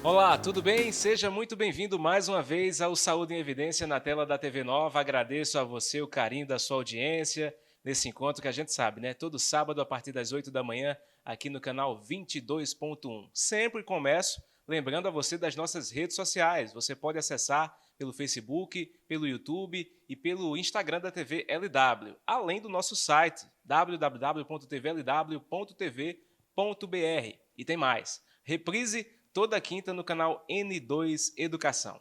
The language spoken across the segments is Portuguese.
Olá, tudo bem? Seja muito bem-vindo mais uma vez ao Saúde em Evidência na tela da TV Nova. Agradeço a você o carinho da sua audiência nesse encontro que a gente sabe, né? Todo sábado a partir das 8 da manhã aqui no canal 22.1. Sempre começo lembrando a você das nossas redes sociais. Você pode acessar pelo Facebook, pelo YouTube e pelo Instagram da TV LW, além do nosso site www.tvlw.tv.br. E tem mais. Reprise toda quinta no canal N2 Educação.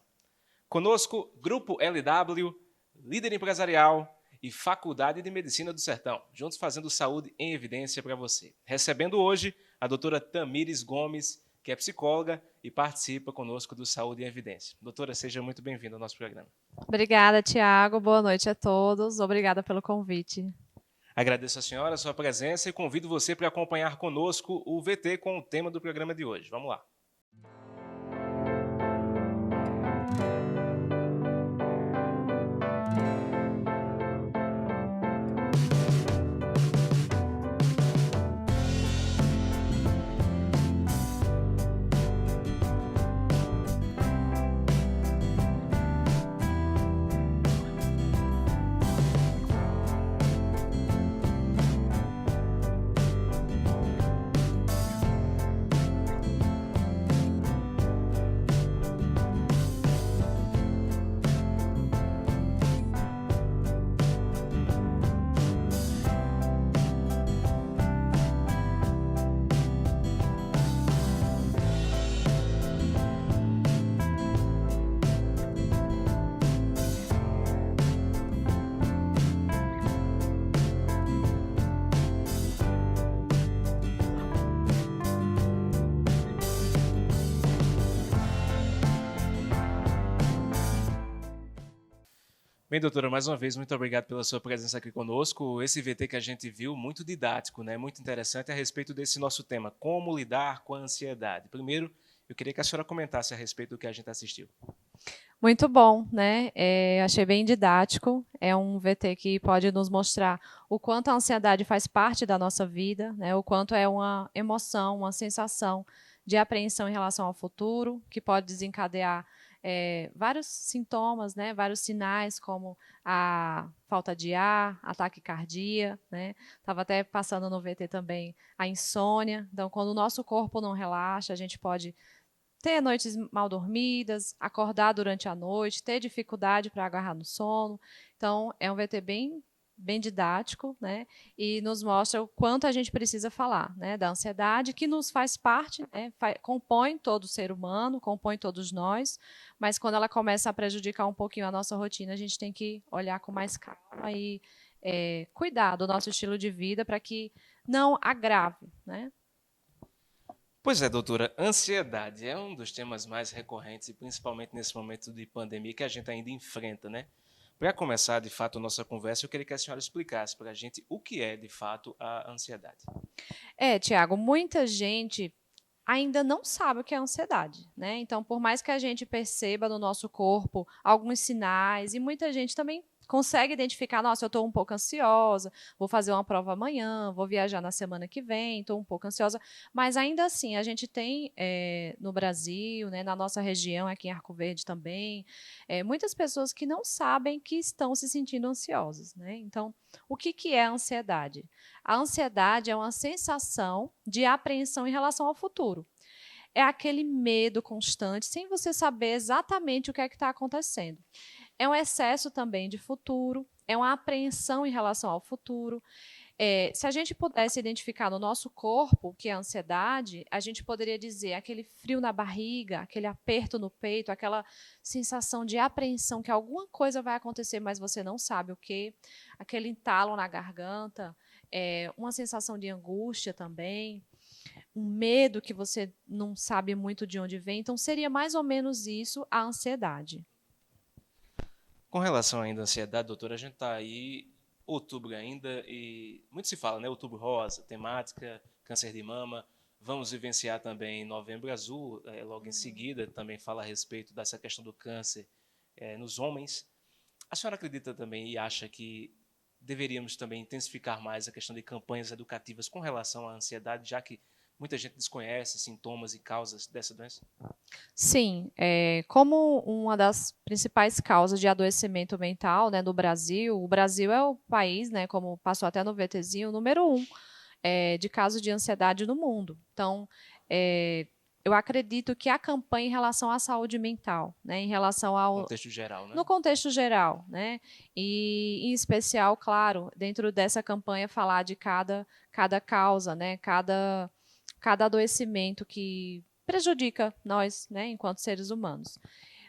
Conosco, Grupo LW, Líder Empresarial e Faculdade de Medicina do Sertão, juntos fazendo saúde em evidência para você. Recebendo hoje a doutora Tamires Gomes, que é psicóloga e participa conosco do Saúde em Evidência. Doutora, seja muito bem-vinda ao nosso programa. Obrigada, Tiago. Boa noite a todos. Obrigada pelo convite. Agradeço a senhora a sua presença e convido você para acompanhar conosco o VT com o tema do programa de hoje. Vamos lá. Bem, doutora, mais uma vez, muito obrigado pela sua presença aqui conosco. Esse VT que a gente viu, muito didático, né? Muito interessante a respeito desse nosso tema, como lidar com a ansiedade. Primeiro, eu queria que a senhora comentasse a respeito do que a gente assistiu. Muito bom, né? Achei bem didático. É um VT que pode nos mostrar o quanto a ansiedade faz parte da nossa vida, né? O quanto é uma emoção, uma sensação de apreensão em relação ao futuro, que pode desencadear vários sintomas, né? Vários sinais, como a falta de ar, ataque cardíaco, né? Estava até passando no VT também a insônia. Então, quando o nosso corpo não relaxa, a gente pode ter noites mal dormidas, acordar durante a noite, ter dificuldade para agarrar no sono. Então, é um VT bem didático, né? E nos mostra o quanto a gente precisa falar, né? Da ansiedade, que nos faz parte, né? Compõe todo ser humano, compõe todos nós, mas quando ela começa a prejudicar um pouquinho a nossa rotina, a gente tem que olhar com mais calma e cuidar do nosso estilo de vida para que não agrave, né? Pois é, doutora, ansiedade é um dos temas mais recorrentes e principalmente nesse momento de pandemia que a gente ainda enfrenta, né? Para começar, de fato, a nossa conversa, eu queria que a senhora explicasse para a gente o que é, de fato, a ansiedade. Tiago, muita gente ainda não sabe o que é ansiedade, né? Então, por mais que a gente perceba no nosso corpo alguns sinais, e muita gente também consegue identificar, nossa, eu estou um pouco ansiosa, vou fazer uma prova amanhã, vou viajar na semana que vem, estou um pouco ansiosa, mas ainda assim, a gente tem no Brasil, né, na nossa região, aqui em Arco Verde também, muitas pessoas que não sabem que estão se sentindo ansiosas, né? Então, o que é a ansiedade? A ansiedade é uma sensação de apreensão em relação ao futuro. É aquele medo constante, sem você saber exatamente o que é que está acontecendo. É um excesso também de futuro, é uma apreensão em relação ao futuro. Se a gente pudesse identificar no nosso corpo o que é a ansiedade, a gente poderia dizer aquele frio na barriga, aquele aperto no peito, aquela sensação de apreensão que alguma coisa vai acontecer, mas você não sabe o que, aquele entalo na garganta, uma sensação de angústia também, um medo que você não sabe muito de onde vem. Então, seria mais ou menos isso a ansiedade. Com relação ainda à ansiedade, doutora, a gente está aí outubro ainda e muito se fala, né? Outubro rosa, temática, câncer de mama. Vamos vivenciar também Novembro Azul, logo em seguida, também fala a respeito dessa questão do câncer nos homens. A senhora acredita também e acha que deveríamos também intensificar mais a questão de campanhas educativas com relação à ansiedade, já que muita gente desconhece sintomas e causas dessa doença? Sim, como uma das principais causas de adoecimento mental, né, no Brasil, o Brasil é o país, né, como passou até no VTzinho, número 1 de casos de ansiedade no mundo. Então, eu acredito que a campanha em relação à saúde mental, né, em relação ao Contexto geral, né? no contexto geral, né, e em especial, claro, dentro dessa campanha falar de cada causa, né, cada adoecimento que prejudica nós, né, enquanto seres humanos.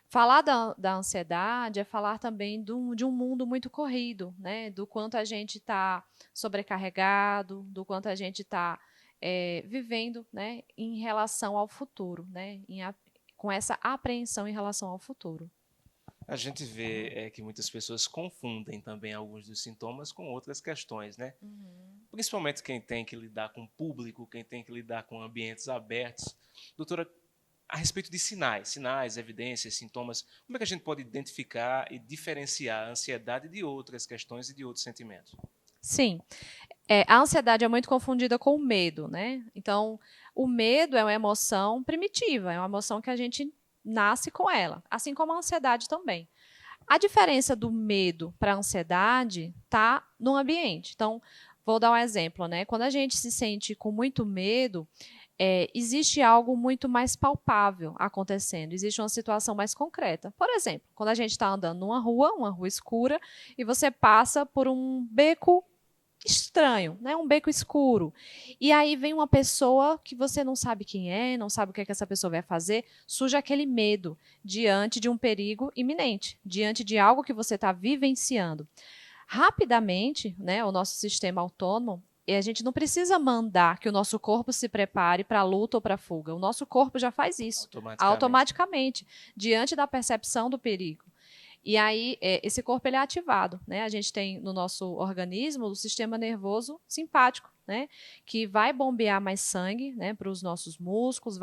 Falar da ansiedade é falar também de um mundo muito corrido, né, do quanto a gente está sobrecarregado, do quanto a gente está vivendo, né, em relação ao futuro, né, com essa apreensão em relação ao futuro. A gente vê que muitas pessoas confundem também alguns dos sintomas com outras questões, né? Principalmente quem tem que lidar com público, quem tem que lidar com ambientes abertos. Doutora, a respeito de sinais, evidências, sintomas, como é que a gente pode identificar e diferenciar a ansiedade de outras questões e de outros sentimentos? Sim, a ansiedade é muito confundida com o medo, né? Então, o medo é uma emoção primitiva, é uma emoção que a gente nasce com ela, assim como a ansiedade também. A diferença do medo para a ansiedade está no ambiente. Então, vou dar um exemplo, né? Quando a gente se sente com muito medo, existe algo muito mais palpável acontecendo, existe uma situação mais concreta. Por exemplo, quando a gente está andando numa rua, uma rua escura, e você passa por um beco estranho, né? Um beco escuro. E aí vem uma pessoa que você não sabe quem é, não sabe o que é que essa pessoa vai fazer, surge aquele medo diante de um perigo iminente, diante de algo que você está vivenciando. Rapidamente, né, o nosso sistema autônomo, e a gente não precisa mandar que o nosso corpo se prepare para a luta ou para a fuga. O nosso corpo já faz isso automaticamente, diante da percepção do perigo. E aí, esse corpo ele é ativado, né? A gente tem no nosso organismo o sistema nervoso simpático, né? Que vai bombear mais sangue, né? Para os nossos músculos,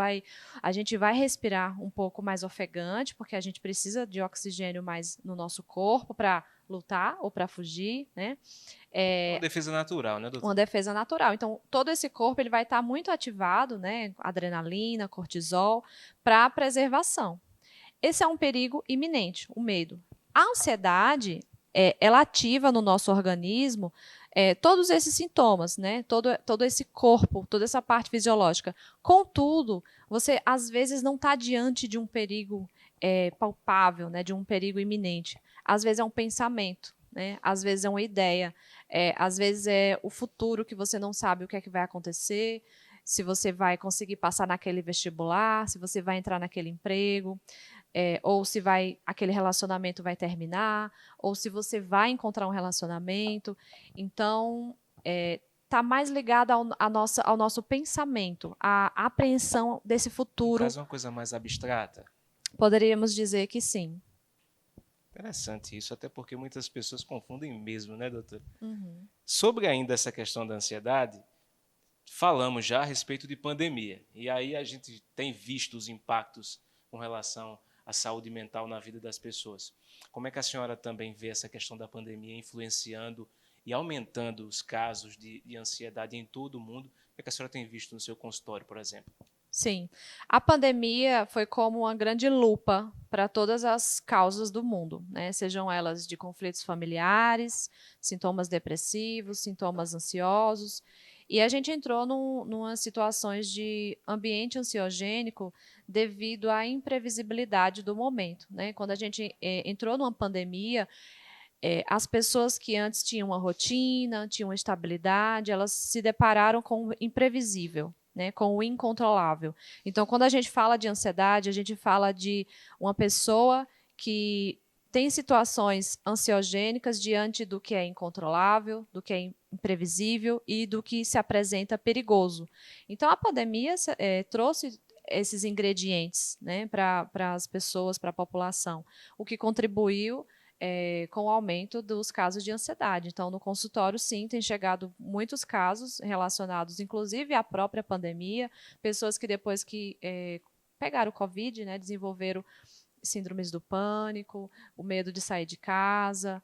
a gente vai respirar um pouco mais ofegante, porque a gente precisa de oxigênio mais no nosso corpo para lutar ou para fugir, né? Uma defesa natural, né, doutor? Uma defesa natural. Então, todo esse corpo ele vai estar muito ativado, né? Adrenalina, cortisol, para a preservação. Esse é um perigo iminente, o medo. A ansiedade, ela ativa no nosso organismo todos esses sintomas, né? Todo esse corpo, toda essa parte fisiológica. Contudo, você às vezes não está diante de um perigo palpável, né? De um perigo iminente. Às vezes é um pensamento, né? Às vezes é uma ideia, às vezes é o futuro que você não sabe o que é que vai acontecer, se você vai conseguir passar naquele vestibular, se você vai entrar naquele emprego. Ou se aquele relacionamento vai terminar, ou se você vai encontrar um relacionamento. Então, está mais ligado ao nosso pensamento, à apreensão desse futuro. No caso, é uma coisa mais abstrata. Poderíamos dizer que sim. Interessante isso, até porque muitas pessoas confundem mesmo, né, doutor? Uhum. Sobre ainda essa questão da ansiedade, falamos já a respeito de pandemia. E aí a gente tem visto os impactos com relação à saúde mental na vida das pessoas. Como é que a senhora também vê essa questão da pandemia influenciando e aumentando os casos de ansiedade em todo o mundo? O que a senhora tem visto no seu consultório, por exemplo? Sim. A pandemia foi como uma grande lupa para todas as causas do mundo, né? Sejam elas de conflitos familiares, sintomas depressivos, sintomas ansiosos. E a gente entrou numa situações de ambiente ansiogênico devido à imprevisibilidade do momento, né? Quando a gente entrou numa pandemia, as pessoas que antes tinham uma rotina, tinham uma estabilidade, elas se depararam com o imprevisível, né, com o incontrolável. Então, quando a gente fala de ansiedade, a gente fala de uma pessoa que tem situações ansiogênicas diante do que é incontrolável, do que é imprevisível e do que se apresenta perigoso. Então, a pandemia trouxe esses ingredientes, né, para as pessoas, para a população, o que contribuiu com o aumento dos casos de ansiedade. Então, no consultório, sim, tem chegado muitos casos relacionados, inclusive à própria pandemia, pessoas que depois que pegaram o Covid, né, desenvolveram síndromes do pânico, o medo de sair de casa,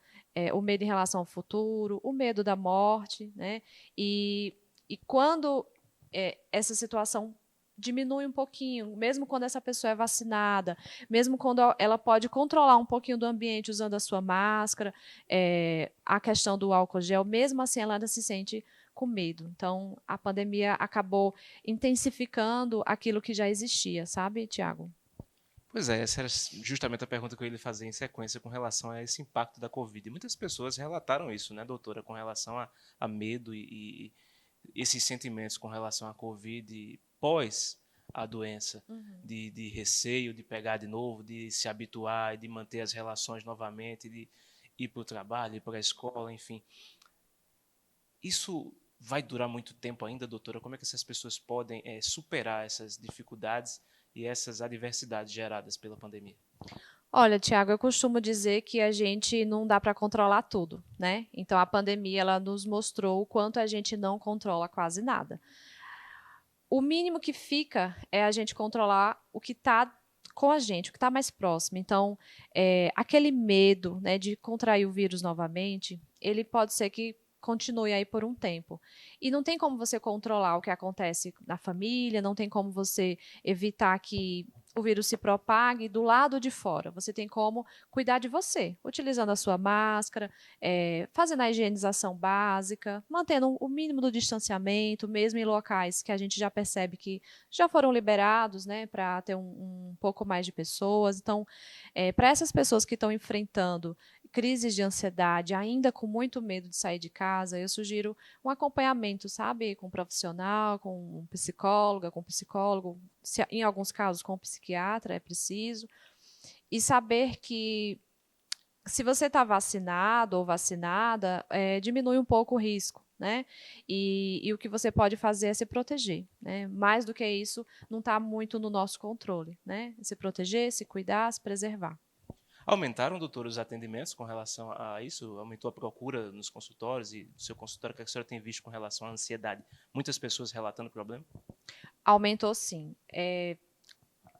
o medo em relação ao futuro, o medo da morte, né? E quando essa situação diminui um pouquinho, mesmo quando essa pessoa é vacinada, mesmo quando ela pode controlar um pouquinho do ambiente usando a sua máscara, a questão do álcool gel, mesmo assim ela ainda se sente com medo. Então, a pandemia acabou intensificando aquilo que já existia, sabe, Tiago? Pois é, essa era justamente a pergunta que eu ia lhe fazer em sequência com relação a esse impacto da Covid. E muitas pessoas relataram isso, né, doutora, com relação a medo e esses sentimentos com relação à Covid pós a doença, de receio de pegar de novo, de se habituar, de manter as relações novamente, de ir para o trabalho, ir para a escola, enfim. Isso vai durar muito tempo ainda, doutora? Como é que essas pessoas podem superar essas dificuldades e essas adversidades geradas pela pandemia? Olha, Tiago, eu costumo dizer que a gente não dá para controlar tudo, né? Então, a pandemia ela nos mostrou o quanto a gente não controla quase nada. O mínimo que fica é a gente controlar o que está com a gente, o que está mais próximo. Então, aquele medo, né, de contrair o vírus novamente, ele pode ser que continue aí por um tempo. E não tem como você controlar o que acontece na família, não tem como você evitar que o vírus se propague do lado de fora. Você tem como cuidar de você, utilizando a sua máscara, fazendo a higienização básica, mantendo o mínimo do distanciamento, mesmo em locais que a gente já percebe que já foram liberados, né, para ter um pouco mais de pessoas. Então, para essas pessoas que estão enfrentando crises de ansiedade, ainda com muito medo de sair de casa, eu sugiro um acompanhamento, sabe, com um profissional, com um psicóloga, com um psicólogo, em alguns casos com um psiquiatra, é preciso, e saber que se você está vacinado ou vacinada, diminui um pouco o risco, né? E o que você pode fazer é se proteger, né? Mais do que isso, não está muito no nosso controle, né? Se proteger, se cuidar, se preservar. Aumentaram, doutor, os atendimentos com relação a isso? Aumentou a procura nos consultórios e no seu consultório, o que a senhora tem visto com relação à ansiedade? Muitas pessoas relatando problema? Aumentou sim.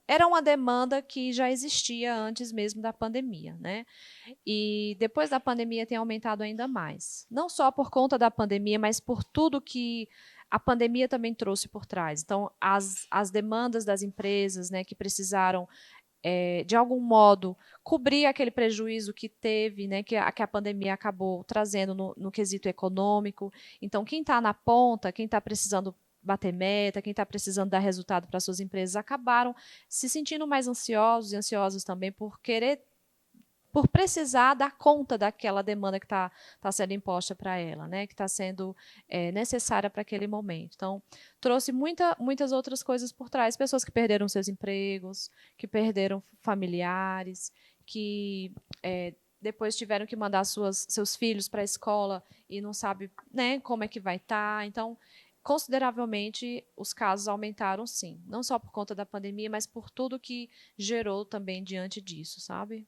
Era uma demanda que já existia antes mesmo da pandemia, né? E depois da pandemia tem aumentado ainda mais. Não só por conta da pandemia, mas por tudo que a pandemia também trouxe por trás. Então, as demandas das empresas, né, que precisaram de algum modo, cobrir aquele prejuízo que teve, né, que a pandemia acabou trazendo no quesito econômico. Então, quem está na ponta, quem está precisando bater meta, quem está precisando dar resultado para suas empresas, acabaram se sentindo mais ansiosos e ansiosos também por precisar dar conta daquela demanda que está sendo imposta para ela, né, que está sendo necessária para aquele momento. Então, trouxe muitas outras coisas por trás. Pessoas que perderam seus empregos, que perderam familiares, que depois tiveram que mandar seus filhos para a escola e não sabe, né, como é que vai estar. Então, consideravelmente, os casos aumentaram, sim. Não só por conta da pandemia, mas por tudo que gerou também diante disso, sabe?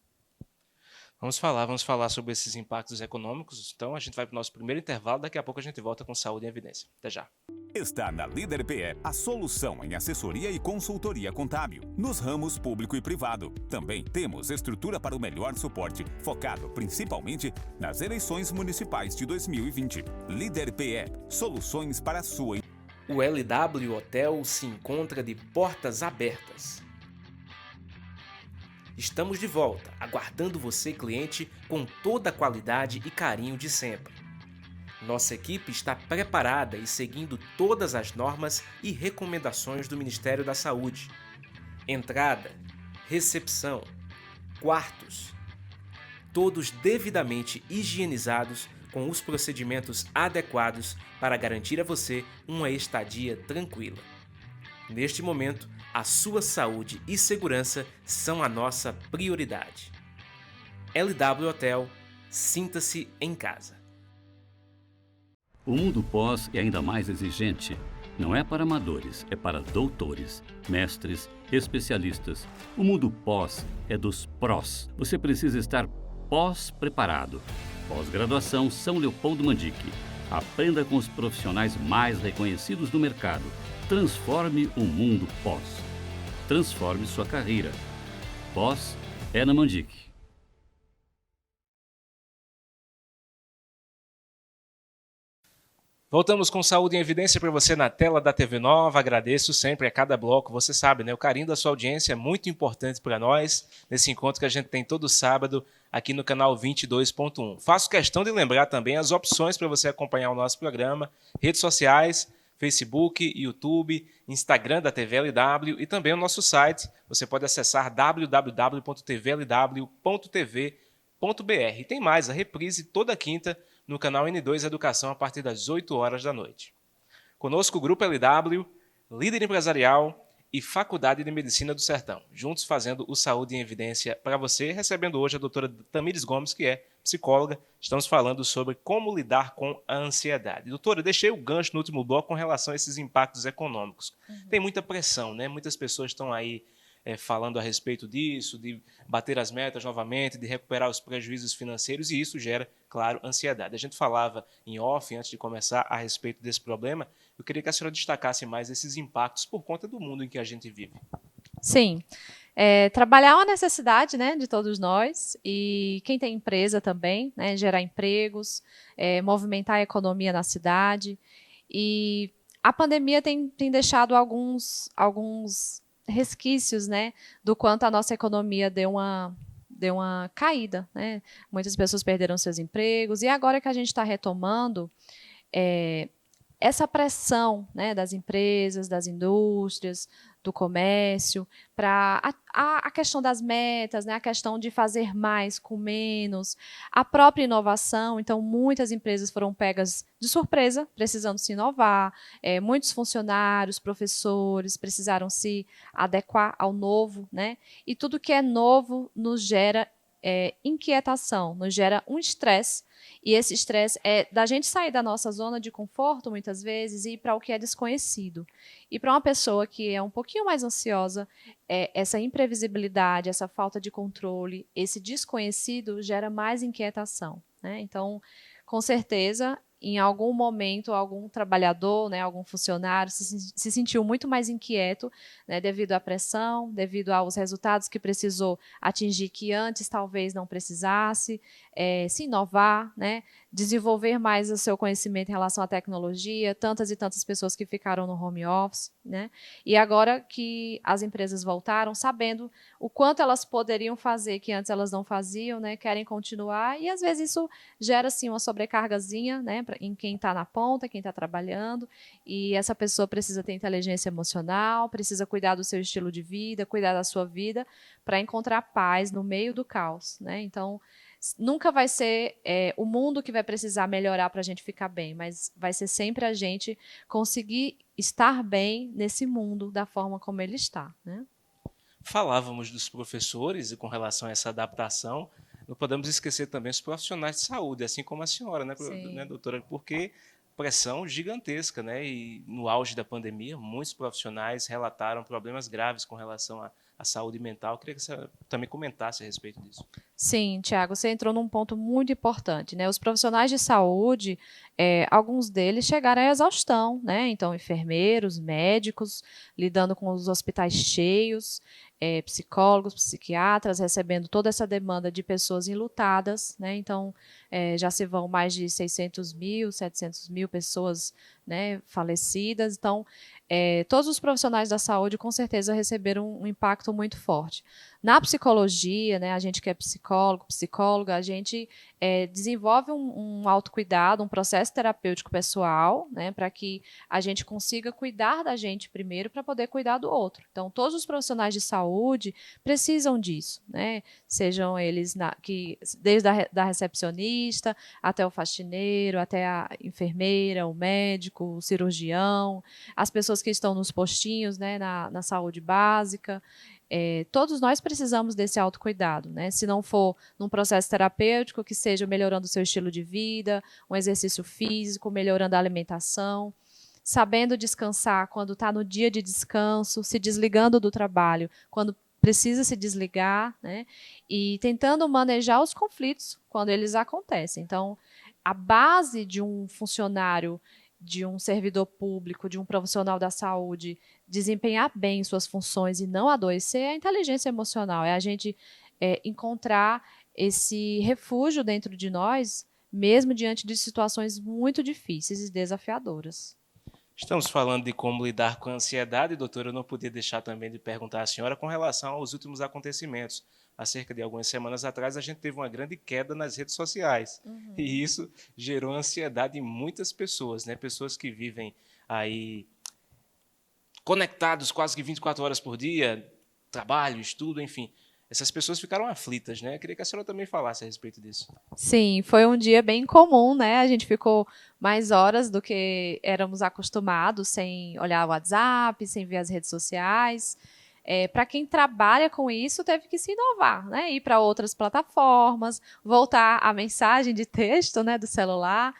Vamos falar sobre esses impactos econômicos. Então, a gente vai para o nosso primeiro intervalo. Daqui a pouco a gente volta com Saúde em Evidência. Até já. Está na Líder PE a solução em assessoria e consultoria contábil, nos ramos público e privado. Também temos estrutura para o melhor suporte, focado principalmente nas eleições municipais de 2020. Líder PE, soluções para a sua. O LW Hotel se encontra de portas abertas. Estamos de volta, aguardando você, cliente, com toda a qualidade e carinho de sempre. Nossa equipe está preparada e seguindo todas as normas e recomendações do Ministério da Saúde. Entrada, recepção, quartos, todos devidamente higienizados com os procedimentos adequados para garantir a você uma estadia tranquila. Neste momento, a sua saúde e segurança são a nossa prioridade. LW Hotel, sinta-se em casa. O mundo pós é ainda mais exigente. Não é para amadores, é para doutores, mestres, especialistas. O mundo pós é dos prós. Você precisa estar pós-preparado. Pós-graduação São Leopoldo Mandique. Aprenda com os profissionais mais reconhecidos do mercado. Transforme o mundo pós. Transforme sua carreira. Pós é na Mandique. Voltamos com Saúde em Evidência para você na tela da TV Nova. Agradeço sempre a cada bloco. Você sabe, né? O carinho da sua audiência é muito importante para nós nesse encontro que a gente tem todo sábado aqui no canal 22.1. Faço questão de lembrar também as opções para você acompanhar o nosso programa: redes sociais, Facebook, YouTube, Instagram da TVLW e também o nosso site. Você pode acessar www.tvlw.tv.br. E tem mais, a reprise toda quinta no canal N2 Educação a partir das 8 horas da noite. Conosco o Grupo LW, Líder Empresarial e Faculdade de Medicina do Sertão, juntos fazendo o Saúde em Evidência para você, recebendo hoje a doutora Tamires Gomes, que é psicóloga. Estamos falando sobre como lidar com a ansiedade. Doutora, deixei o gancho no último bloco com relação a esses impactos econômicos. Tem muita pressão, né? Muitas pessoas estão aí falando a respeito disso, de bater as metas novamente, de recuperar os prejuízos financeiros, e isso gera, claro, ansiedade. A gente falava em off, antes de começar, a respeito desse problema. Eu queria que a senhora destacasse mais esses impactos por conta do mundo em que a gente vive. Sim. Trabalhar é uma necessidade, né, de todos nós, e quem tem empresa também, né, gerar empregos, movimentar a economia na cidade. E a pandemia tem deixado alguns resquícios, né, do quanto a nossa economia deu uma caída, né? Muitas pessoas perderam seus empregos, e agora que a gente está retomando, essa pressão, né, das empresas, das indústrias, do comércio, para a questão das metas, né, a questão de fazer mais com menos, a própria inovação. Então, muitas empresas foram pegas de surpresa, precisando se inovar, muitos funcionários, professores precisaram se adequar ao novo, né, e tudo que é novo nos gera inquietação, nos gera um estresse. E esse estresse é da gente sair da nossa zona de conforto, muitas vezes, e ir para o que é desconhecido. E para uma pessoa que é um pouquinho mais ansiosa, essa imprevisibilidade, essa falta de controle, esse desconhecido gera mais inquietação, né? Então, com certeza, em algum momento, algum trabalhador, né, algum funcionário se sentiu muito mais inquieto, né, devido à pressão, devido aos resultados que precisou atingir que antes talvez não precisasse, se inovar, né, desenvolver mais o seu conhecimento em relação à tecnologia, tantas e tantas pessoas que ficaram no home office, né, e agora que as empresas voltaram, sabendo o quanto elas poderiam fazer que antes elas não faziam, né, querem continuar, e às vezes isso gera assim, uma sobrecargazinha, né, em quem está na ponta, quem está trabalhando, e essa pessoa precisa ter inteligência emocional, precisa cuidar do seu estilo de vida, cuidar da sua vida, para encontrar paz no meio do caos, né? Então, nunca vai ser o mundo que vai precisar melhorar para a gente ficar bem, mas vai ser sempre a gente conseguir estar bem nesse mundo da forma como ele está, né? Falávamos dos professores e com relação a essa adaptação, não podemos esquecer também os profissionais de saúde, assim como a senhora, né, doutora? Porque pressão gigantesca, né? E no auge da pandemia, muitos profissionais relataram problemas graves com relação à saúde mental. Eu queria que você também comentasse a respeito disso. Sim, Tiago, você entrou num ponto muito importante, né? Os profissionais de saúde, alguns deles chegaram à exaustão, né? Então, enfermeiros, médicos, lidando com os hospitais cheios, psicólogos, psiquiatras, recebendo toda essa demanda de pessoas enlutadas, né? Então, já se vão mais de 600 mil, 700 mil pessoas, né, falecidas. Então, todos os profissionais da saúde, com certeza, receberam um impacto muito forte. Na psicologia, né, a gente que é psicólogo, psicóloga, a gente desenvolve um autocuidado, um processo terapêutico pessoal, né, para que a gente consiga cuidar da gente primeiro para poder cuidar do outro. Então, todos os profissionais de saúde precisam disso, né, sejam eles desde a recepcionista até o faxineiro, até a enfermeira, o médico, o cirurgião, as pessoas que estão nos postinhos, né, na saúde básica. Todos nós precisamos desse autocuidado, né? Se não for num processo terapêutico, que seja melhorando o seu estilo de vida, um exercício físico, melhorando a alimentação, sabendo descansar quando está no dia de descanso, se desligando do trabalho quando precisa se desligar, né? E tentando manejar os conflitos quando eles acontecem. Então, a base de um funcionário, de um servidor público, de um profissional da saúde, desempenhar bem suas funções e não adoecer, é a inteligência emocional, é a gente encontrar esse refúgio dentro de nós, mesmo diante de situações muito difíceis e desafiadoras. Estamos falando de como lidar com a ansiedade, doutora. Eu não podia deixar também de perguntar à senhora com relação aos últimos acontecimentos. Há cerca de algumas semanas atrás, a gente teve uma grande queda nas redes sociais. E isso gerou ansiedade em muitas pessoas, né? Pessoas que vivem aí conectados quase que 24 horas por dia, trabalho, estudo, enfim. Essas pessoas ficaram aflitas, né? Eu queria que a senhora também falasse a respeito disso. Sim, foi um dia bem comum, né? A gente ficou mais horas do que éramos acostumados, sem olhar o WhatsApp, sem ver as redes sociais. Para quem trabalha com isso, teve que se inovar, né? Ir para outras plataformas, voltar à mensagem de texto, né, do celular.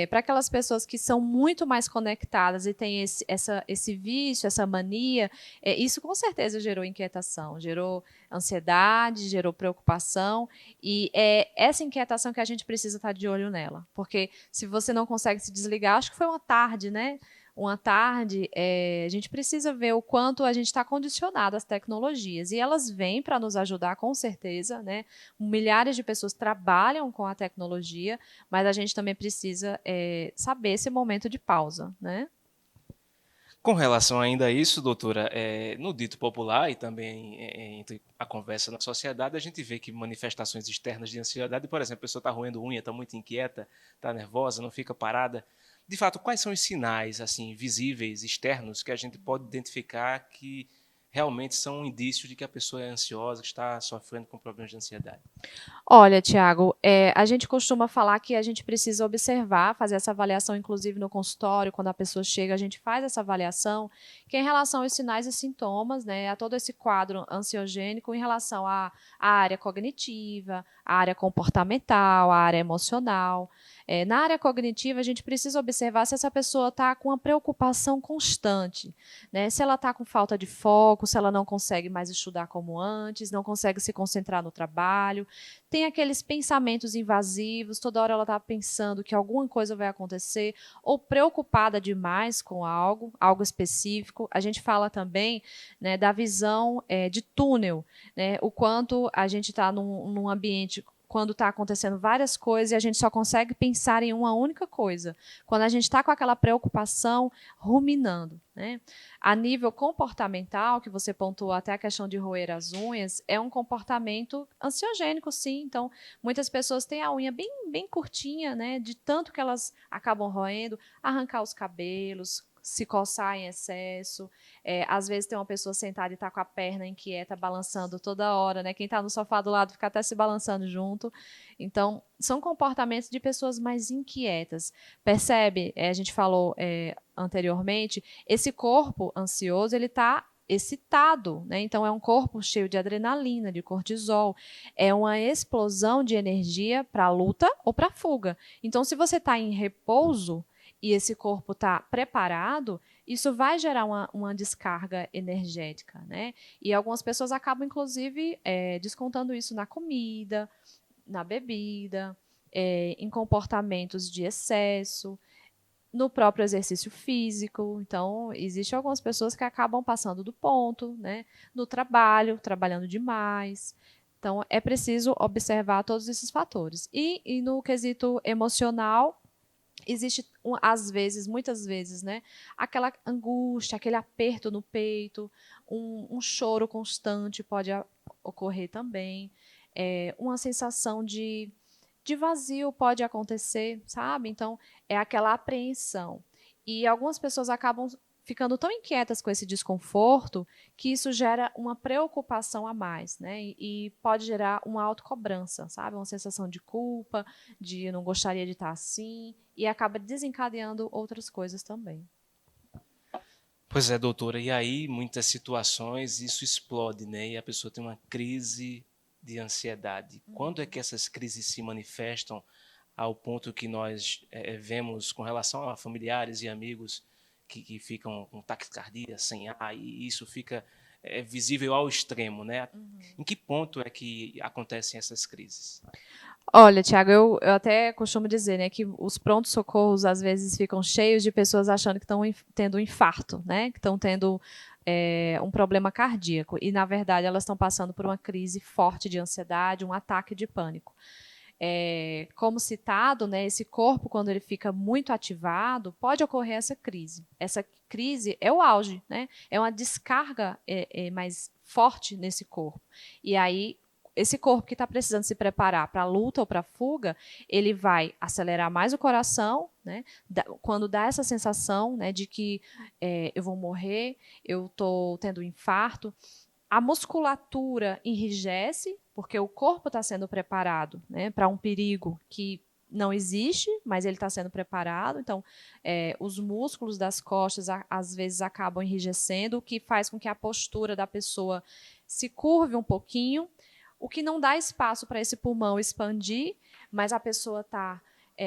Para aquelas pessoas que são muito mais conectadas e têm esse vício, essa mania, isso com certeza gerou inquietação, gerou ansiedade, gerou preocupação, e é essa inquietação que a gente precisa estar de olho nela, porque se você não consegue se desligar, acho que foi uma tarde, né? Uma tarde, a gente precisa ver o quanto a gente está condicionado às tecnologias. E elas vêm para nos ajudar, com certeza, né? Milhares de pessoas trabalham com a tecnologia, mas a gente também precisa saber esse momento de pausa, né? Com relação ainda a isso, doutora, no dito popular e também entre a conversa na sociedade, a gente vê que manifestações externas de ansiedade, por exemplo, a pessoa está roendo unha, está muito inquieta, está nervosa, não fica parada. De fato, quais são os sinais assim visíveis, externos, que a gente pode identificar que realmente são um indício de que a pessoa é ansiosa, que está sofrendo com problemas de ansiedade? Olha, Tiago, a gente costuma falar que a gente precisa observar, fazer essa avaliação, inclusive no consultório, quando a pessoa chega, a gente faz essa avaliação, que é em relação aos sinais e sintomas, né, a todo esse quadro ansiogênico em relação à área cognitiva, à área comportamental, à área emocional. Na área cognitiva, a gente precisa observar se essa pessoa está com uma preocupação constante, né? Se ela está com falta de foco, se ela não consegue mais estudar como antes, não consegue se concentrar no trabalho, tem aqueles pensamentos invasivos, toda hora ela está pensando que alguma coisa vai acontecer, ou preocupada demais com algo específico. A gente fala também, né, da visão de túnel, né? O quanto a gente está num ambiente quando está acontecendo várias coisas e a gente só consegue pensar em uma única coisa. Quando a gente está com aquela preocupação ruminando, né? A nível comportamental, que você pontuou até a questão de roer as unhas, é um comportamento ansiogênico, sim. Então, muitas pessoas têm a unha bem, bem curtinha, né? De tanto que elas acabam roendo, arrancar os cabelos, se coçar em excesso. Às vezes tem uma pessoa sentada e está com a perna inquieta, balançando toda hora, né? Quem está no sofá do lado fica até se balançando junto. Então, são comportamentos de pessoas mais inquietas. Percebe? A gente falou anteriormente, esse corpo ansioso, ele está excitado, né? Então é um corpo cheio de adrenalina, de cortisol, é uma explosão de energia para a luta ou para a fuga. Então, se você está em repouso e esse corpo está preparado, isso vai gerar uma descarga energética, né? E algumas pessoas acabam, inclusive, descontando isso na comida, na bebida, em comportamentos de excesso, no próprio exercício físico. Então, existem algumas pessoas que acabam passando do ponto, né? No trabalho, trabalhando demais. Então, é preciso observar todos esses fatores. E no quesito emocional, existe, às vezes, muitas vezes, né, aquela angústia, aquele aperto no peito, um choro constante pode ocorrer também, uma sensação de vazio pode acontecer, sabe? Então, é aquela apreensão. E algumas pessoas acabam ficando tão inquietas com esse desconforto que isso gera uma preocupação a mais, né? E pode gerar uma autocobrança, sabe? Uma sensação de culpa, de eu não gostaria de estar assim, e acaba desencadeando outras coisas também. Pois é, doutora, e aí, muitas situações, isso explode, né? E a pessoa tem uma crise de ansiedade. Quando é que essas crises se manifestam ao ponto que nós vemos com relação a familiares e amigos que ficam com taquicardia, sem ar, e isso fica visível ao extremo, né? Em que ponto é que acontecem essas crises? Olha, Tiago, eu até costumo dizer, né, que os prontos-socorros às vezes ficam cheios de pessoas achando que estão tendo um infarto, né, que estão tendo um problema cardíaco. E, na verdade, elas estão passando por uma crise forte de ansiedade, um ataque de pânico. como citado, né, esse corpo, quando ele fica muito ativado, pode ocorrer essa crise. Essa crise é o auge, né? É uma descarga mais forte nesse corpo. E aí, esse corpo que está precisando se preparar para a luta ou para a fuga, ele vai acelerar mais o coração, né? Quando dá essa sensação, né, de que eu vou morrer, eu estou tendo um infarto, a musculatura enrijece, porque o corpo está sendo preparado, né, para um perigo que não existe, mas ele está sendo preparado. Então, os músculos das costas, às vezes, acabam enrijecendo, o que faz com que a postura da pessoa se curve um pouquinho, o que não dá espaço para esse pulmão expandir, mas a pessoa está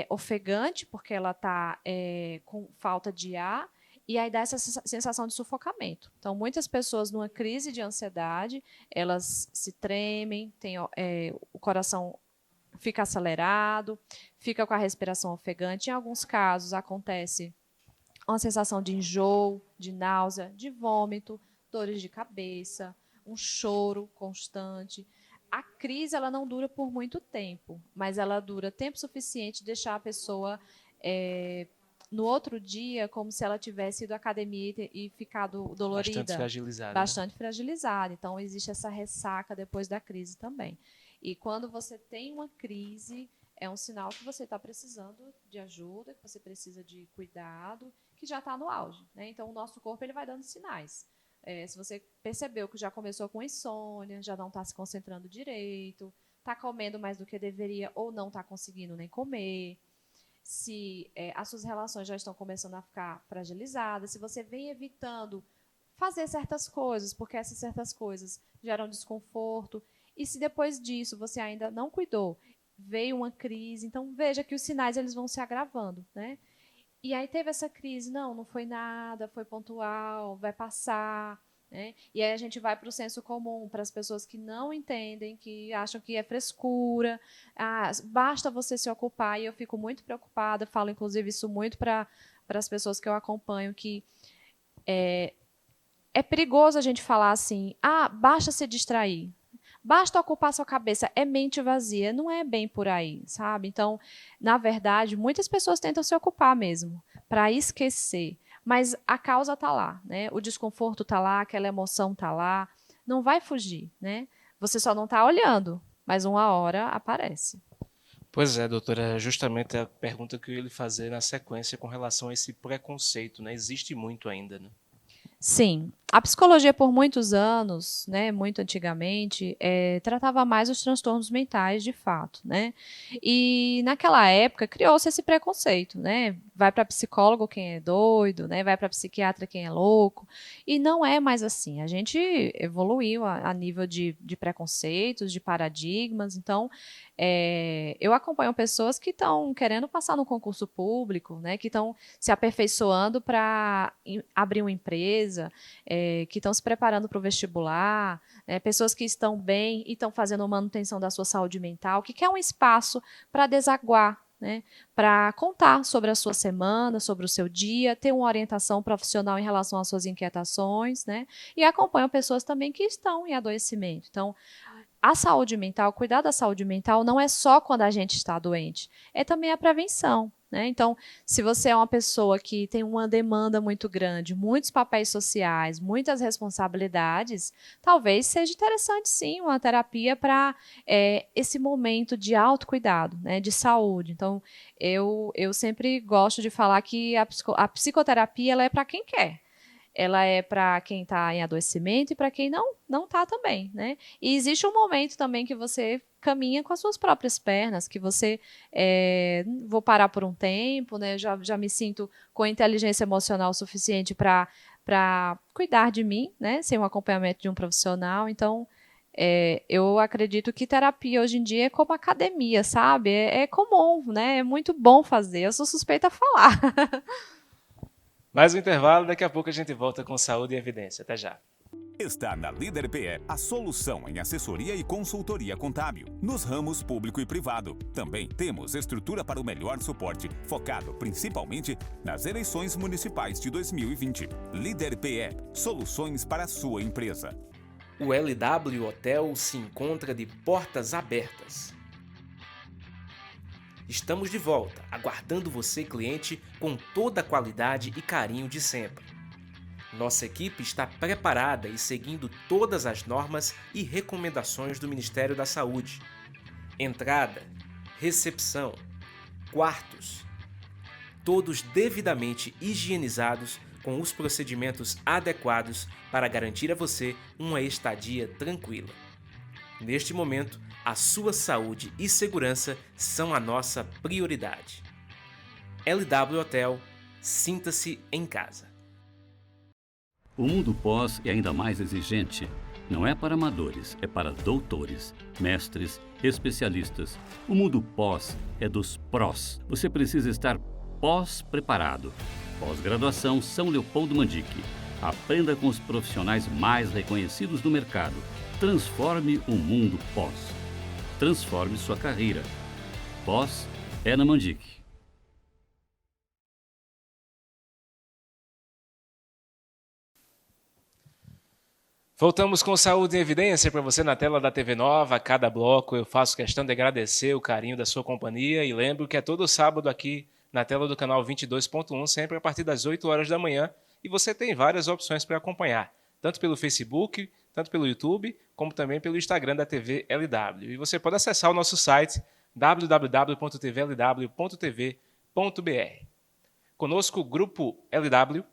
ofegante, porque ela está com falta de ar, e aí dá essa sensação de sufocamento. Então, muitas pessoas numa crise de ansiedade, elas se tremem, o coração fica acelerado, fica com a respiração ofegante. Em alguns casos, acontece uma sensação de enjoo, de náusea, de vômito, dores de cabeça, um choro constante. A crise ela não dura por muito tempo, mas ela dura tempo suficiente de deixar a pessoa no outro dia como se ela tivesse ido à academia e ficado dolorida. Bastante fragilizada. Bastante fragilizada. Então, existe essa ressaca depois da crise também. E quando você tem uma crise, é um sinal que você está precisando de ajuda, que você precisa de cuidado, que já está no auge, né? Então, o nosso corpo ele vai dando sinais. Se você percebeu que já começou com insônia, já não está se concentrando direito, está comendo mais do que deveria ou não está conseguindo nem comer, se as suas relações já estão começando a ficar fragilizadas, se você vem evitando fazer certas coisas, porque essas certas coisas geram desconforto, e se depois disso você ainda não cuidou, veio uma crise, então veja que os sinais eles vão se agravando, né? E aí teve essa crise, não foi nada, foi pontual, vai passar, né? E aí a gente vai para o senso comum, para as pessoas que não entendem, que acham que é frescura, basta você se ocupar, e eu fico muito preocupada, falo inclusive isso muito para as pessoas que eu acompanho, que é perigoso a gente falar assim, basta se distrair, basta ocupar sua cabeça, é mente vazia, não é bem por aí, sabe? Então, na verdade, muitas pessoas tentam se ocupar mesmo, para esquecer, mas a causa está lá, né? O desconforto está lá, aquela emoção está lá, não vai fugir, né? Você só não está olhando, mas uma hora aparece. Pois é, doutora, justamente a pergunta que eu ia lhe fazer na sequência com relação a esse preconceito, né? Existe muito ainda, né? Sim. A psicologia, por muitos anos, né, muito antigamente, tratava mais os transtornos mentais, de fato, né? E, naquela época, criou-se esse preconceito, né? Vai para psicólogo quem é doido, né? Vai para psiquiatra quem é louco. E não é mais assim. A gente evoluiu a nível de preconceitos, de paradigmas. Então, eu acompanho pessoas que estão querendo passar no concurso público, né? Que estão se aperfeiçoando para abrir uma empresa, que estão se preparando para o vestibular, pessoas que estão bem e estão fazendo manutenção da sua saúde mental, que quer um espaço para desaguar, né, para contar sobre a sua semana, sobre o seu dia, ter uma orientação profissional em relação às suas inquietações, né, e acompanham pessoas também que estão em adoecimento. Então, a saúde mental, cuidar da saúde mental não é só quando a gente está doente, é também a prevenção. Né? Então, se você é uma pessoa que tem uma demanda muito grande, muitos papéis sociais, muitas responsabilidades, talvez seja interessante, sim, uma terapia para esse momento de autocuidado, né, de saúde. Então, eu sempre gosto de falar que a psicoterapia ela é para quem quer. Ela é para quem está em adoecimento e para quem não está também, né? E existe um momento também que você caminha com as suas próprias pernas, que você vou parar por um tempo, né? Já me sinto com inteligência emocional suficiente para cuidar de mim, né? Sem um acompanhamento de um profissional. Então, eu acredito que terapia hoje em dia é como academia, sabe? É comum, né? É muito bom fazer. Eu sou suspeita a falar. Mais um intervalo, daqui a pouco a gente volta com Saúde e Evidência. Até já. Está na Líder PE a solução em assessoria e consultoria contábil, nos ramos público e privado. Também temos estrutura para o melhor suporte, focado principalmente nas eleições municipais de 2020. Líder PE, soluções para a sua empresa. O LW Hotel se encontra de portas abertas. Estamos de volta, aguardando você, cliente, com toda a qualidade e carinho de sempre. Nossa equipe está preparada e seguindo todas as normas e recomendações do Ministério da Saúde. Entrada, recepção, quartos, todos devidamente higienizados com os procedimentos adequados para garantir a você uma estadia tranquila. Neste momento, a sua saúde e segurança são a nossa prioridade. LW Hotel, sinta-se em casa. O mundo pós é ainda mais exigente. Não é para amadores, é para doutores, mestres, especialistas. O mundo pós é dos prós. Você precisa estar pós-preparado. Pós-graduação São Leopoldo Mandique. Aprenda com os profissionais mais reconhecidos do mercado. Transforme o mundo pós. Transforme sua carreira. Pós é na Mandique. Voltamos com Saúde em Evidência para você na tela da TV Nova. A cada bloco eu faço questão de agradecer o carinho da sua companhia e lembro que é todo sábado aqui na tela do canal 22.1, sempre a partir das 8 horas da manhã. E você tem várias opções para acompanhar, tanto pelo Facebook, tanto pelo YouTube, como também pelo Instagram da TV LW. E você pode acessar o nosso site www.tvlw.tv.br. Conosco o Grupo LW,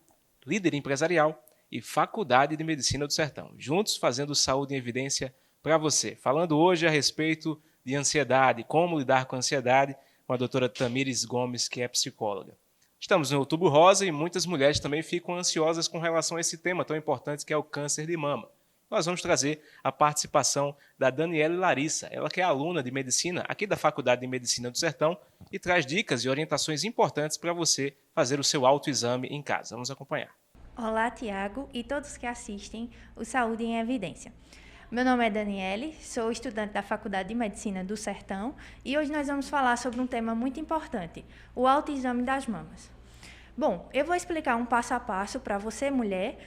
líder empresarial, e Faculdade de Medicina do Sertão, juntos fazendo Saúde em Evidência para você. Falando hoje a respeito de ansiedade, como lidar com a ansiedade, com a doutora Tamires Gomes, que é psicóloga. Estamos no Outubro Rosa e muitas mulheres também ficam ansiosas com relação a esse tema tão importante que é o câncer de mama. Nós vamos trazer a participação da Daniela Larissa, ela que é aluna de Medicina aqui da Faculdade de Medicina do Sertão e traz dicas e orientações importantes para você fazer o seu autoexame em casa. Vamos acompanhar. Olá, Tiago e todos que assistem o Saúde em Evidência. Meu nome é Daniele, sou estudante da Faculdade de Medicina do Sertão e hoje nós vamos falar sobre um tema muito importante, o autoexame das mamas. Bom, eu vou explicar um passo a passo para você, mulher,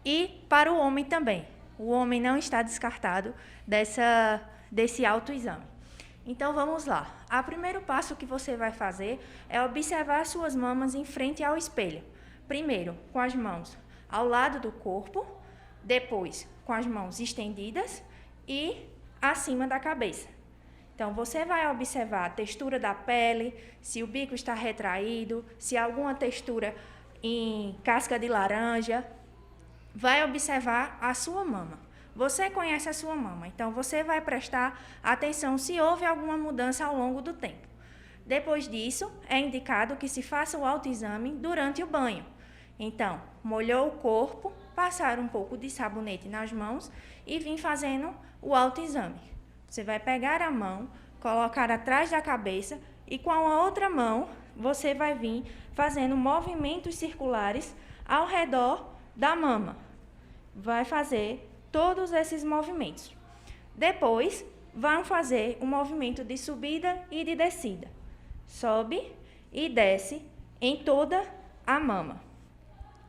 e para o homem também. O homem não está descartado desse autoexame. Então, vamos lá. O primeiro passo que você vai fazer é observar suas mamas em frente ao espelho. Primeiro, com as mãos ao lado do corpo, depois com as mãos estendidas e acima da cabeça. Então, você vai observar a textura da pele, se o bico está retraído, se há alguma textura em casca de laranja. Vai observar a sua mama. Você conhece a sua mama, então você vai prestar atenção se houve alguma mudança ao longo do tempo. Depois disso, é indicado que se faça o autoexame durante o banho. Então, molhou o corpo, passar um pouco de sabonete nas mãos e vir fazendo o autoexame. Você vai pegar a mão, colocar atrás da cabeça e com a outra mão você vai vir fazendo movimentos circulares ao redor da mama. Vai fazer todos esses movimentos. Depois, vão fazer um movimento de subida e de descida. Sobe e desce em toda a mama.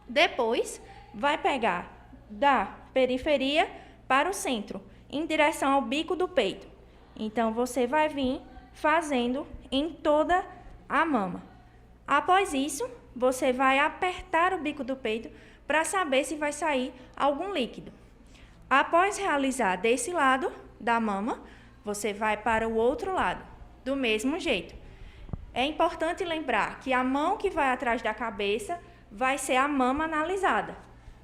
Depois, vai pegar da periferia para o centro, em direção ao bico do peito. Então, você vai vir fazendo em toda a mama. Após isso, você vai apertar o bico do peito para saber se vai sair algum líquido. Após realizar desse lado da mama, você vai para o outro lado, do mesmo jeito. É importante lembrar que a mão que vai atrás da cabeça vai ser a mama analisada.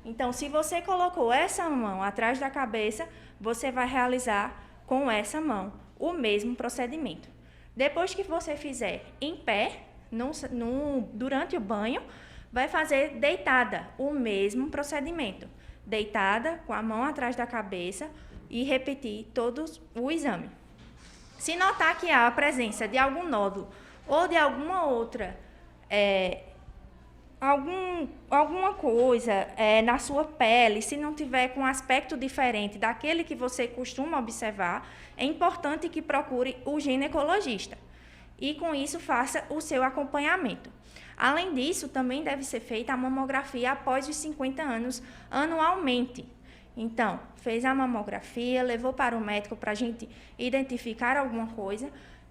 Então, se você colocou essa mão atrás da cabeça, você vai realizar com essa mão o mesmo procedimento. Depois que você fizer em pé, durante o banho, vai fazer deitada, o mesmo procedimento. Deitada, com a mão atrás da cabeça e repetir todo o exame. Se notar que há a presença de algum nódulo ou de alguma outra alguma coisa na sua pele, se não tiver com um aspecto diferente daquele que você costuma observar, é importante que procure o ginecologista e, com isso, faça o seu acompanhamento. Além disso, também deve ser feita a mamografia após os 50 anos, anualmente. Então, fez a mamografia, levou para o médico para a gente identificar alguma coisa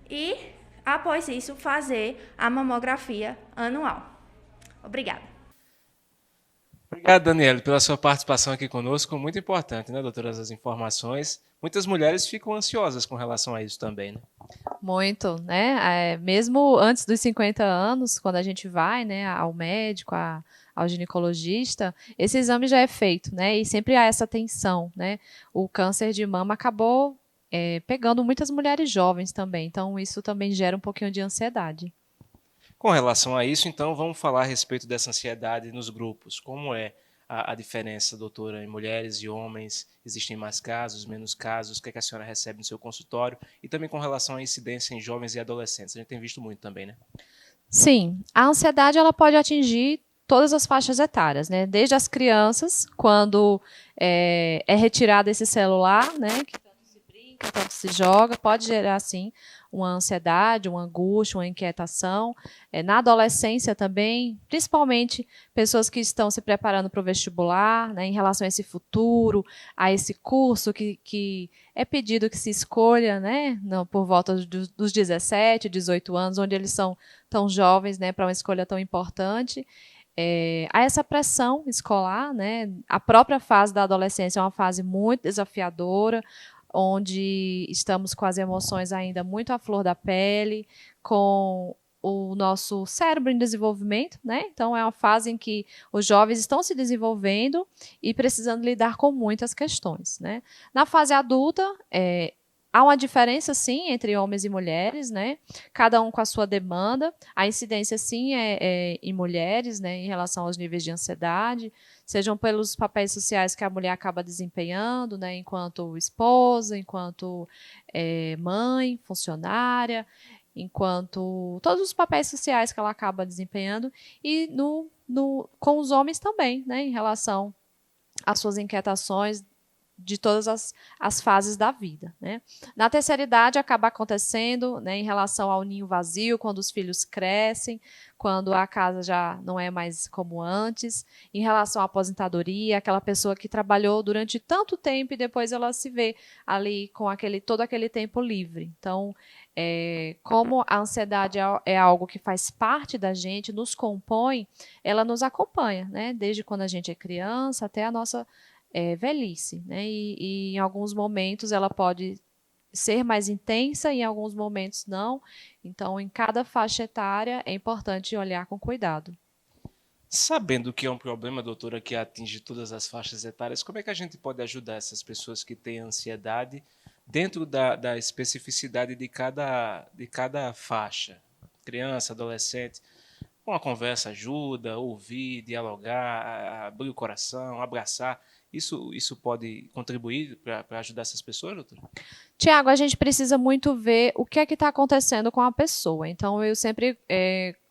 e Após isso, fazer a mamografia anual. Obrigada. Obrigado, Daniele, pela sua participação aqui conosco. Muito importante, né, doutora, as informações. Muitas mulheres ficam ansiosas com relação a isso também, né? Muito, né? Mesmo antes dos 50 anos, quando a gente vai, né, ao médico, ao ginecologista, esse exame já é feito, né? E sempre há essa tensão, né? O câncer de mama acabou pegando muitas mulheres jovens também, então isso também gera um pouquinho de ansiedade. Com relação a isso, então, vamos falar a respeito dessa ansiedade nos grupos. Como é a diferença, doutora, em mulheres e homens? Existem mais casos, menos casos? O que a senhora recebe no seu consultório? E também com relação à incidência em jovens e adolescentes. A gente tem visto muito também, né? Sim, a ansiedade ela pode atingir todas as faixas etárias, né? Desde as crianças, quando é retirado esse celular, né? Que tanto se brinca, tanto se joga, pode gerar, sim, uma ansiedade, uma angústia, uma inquietação. Na adolescência também, principalmente pessoas que estão se preparando para o vestibular, né, em relação a esse futuro, a esse curso que é pedido que se escolha, né, por volta dos 17, 18 anos, onde eles são tão jovens, né, para uma escolha tão importante. Há essa pressão escolar, né? A própria fase da adolescência é uma fase muito desafiadora, onde estamos com as emoções ainda muito à flor da pele, com o nosso cérebro em desenvolvimento, né? Então, é uma fase em que os jovens estão se desenvolvendo e precisando lidar com muitas questões, né? Na fase adulta, há uma diferença, sim, entre homens e mulheres, né? Cada um com a sua demanda. A incidência, sim, é em mulheres, né? Em relação aos níveis de ansiedade, sejam pelos papéis sociais que a mulher acaba desempenhando, né? Enquanto esposa, enquanto mãe, funcionária, enquanto todos os papéis sociais que ela acaba desempenhando, e com os homens também, né? Em relação às suas inquietações de todas as fases da vida, né? Na terceira idade acaba acontecendo, né, em relação ao ninho vazio, quando os filhos crescem, quando a casa já não é mais como antes, em relação à aposentadoria, aquela pessoa que trabalhou durante tanto tempo e depois ela se vê ali com todo aquele tempo livre. Então, como a ansiedade é algo que faz parte da gente, nos compõe, ela nos acompanha, né? Desde quando a gente é criança até a nossa velhice, né? E em alguns momentos ela pode ser mais intensa, em alguns momentos não. Então, em cada faixa etária é importante olhar com cuidado. Sabendo que é um problema, doutora, que atinge todas as faixas etárias, como é que a gente pode ajudar essas pessoas que têm ansiedade dentro da especificidade de cada faixa? Criança, adolescente. Uma conversa ajuda, ouvir, dialogar, abrir o coração, abraçar. Isso pode contribuir para ajudar essas pessoas, doutora? Tiago, a gente precisa muito ver o que é que está acontecendo com a pessoa. Então, eu sempre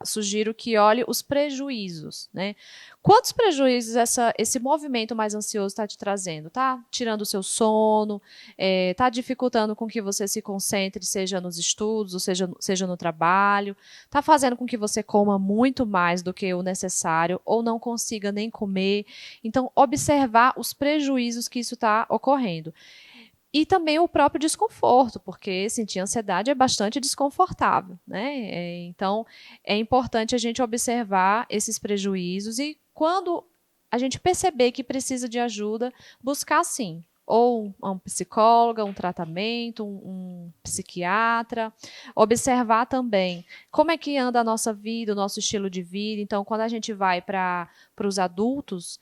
sugiro que olhe os prejuízos, né? Quantos prejuízos esse movimento mais ansioso está te trazendo? Está tirando o seu sono, está dificultando com que você se concentre, seja nos estudos, ou seja no trabalho, está fazendo com que você coma muito mais do que o necessário, ou não consiga nem comer. Então, observar os prejuízos que isso está ocorrendo. E também o próprio desconforto, porque sentir ansiedade é bastante desconfortável, né? Então, é importante a gente observar esses prejuízos e, quando a gente perceber que precisa de ajuda, buscar, sim, ou um psicólogo, um tratamento, um psiquiatra. Observar também como é que anda a nossa vida, o nosso estilo de vida. Então, quando a gente vai para os adultos,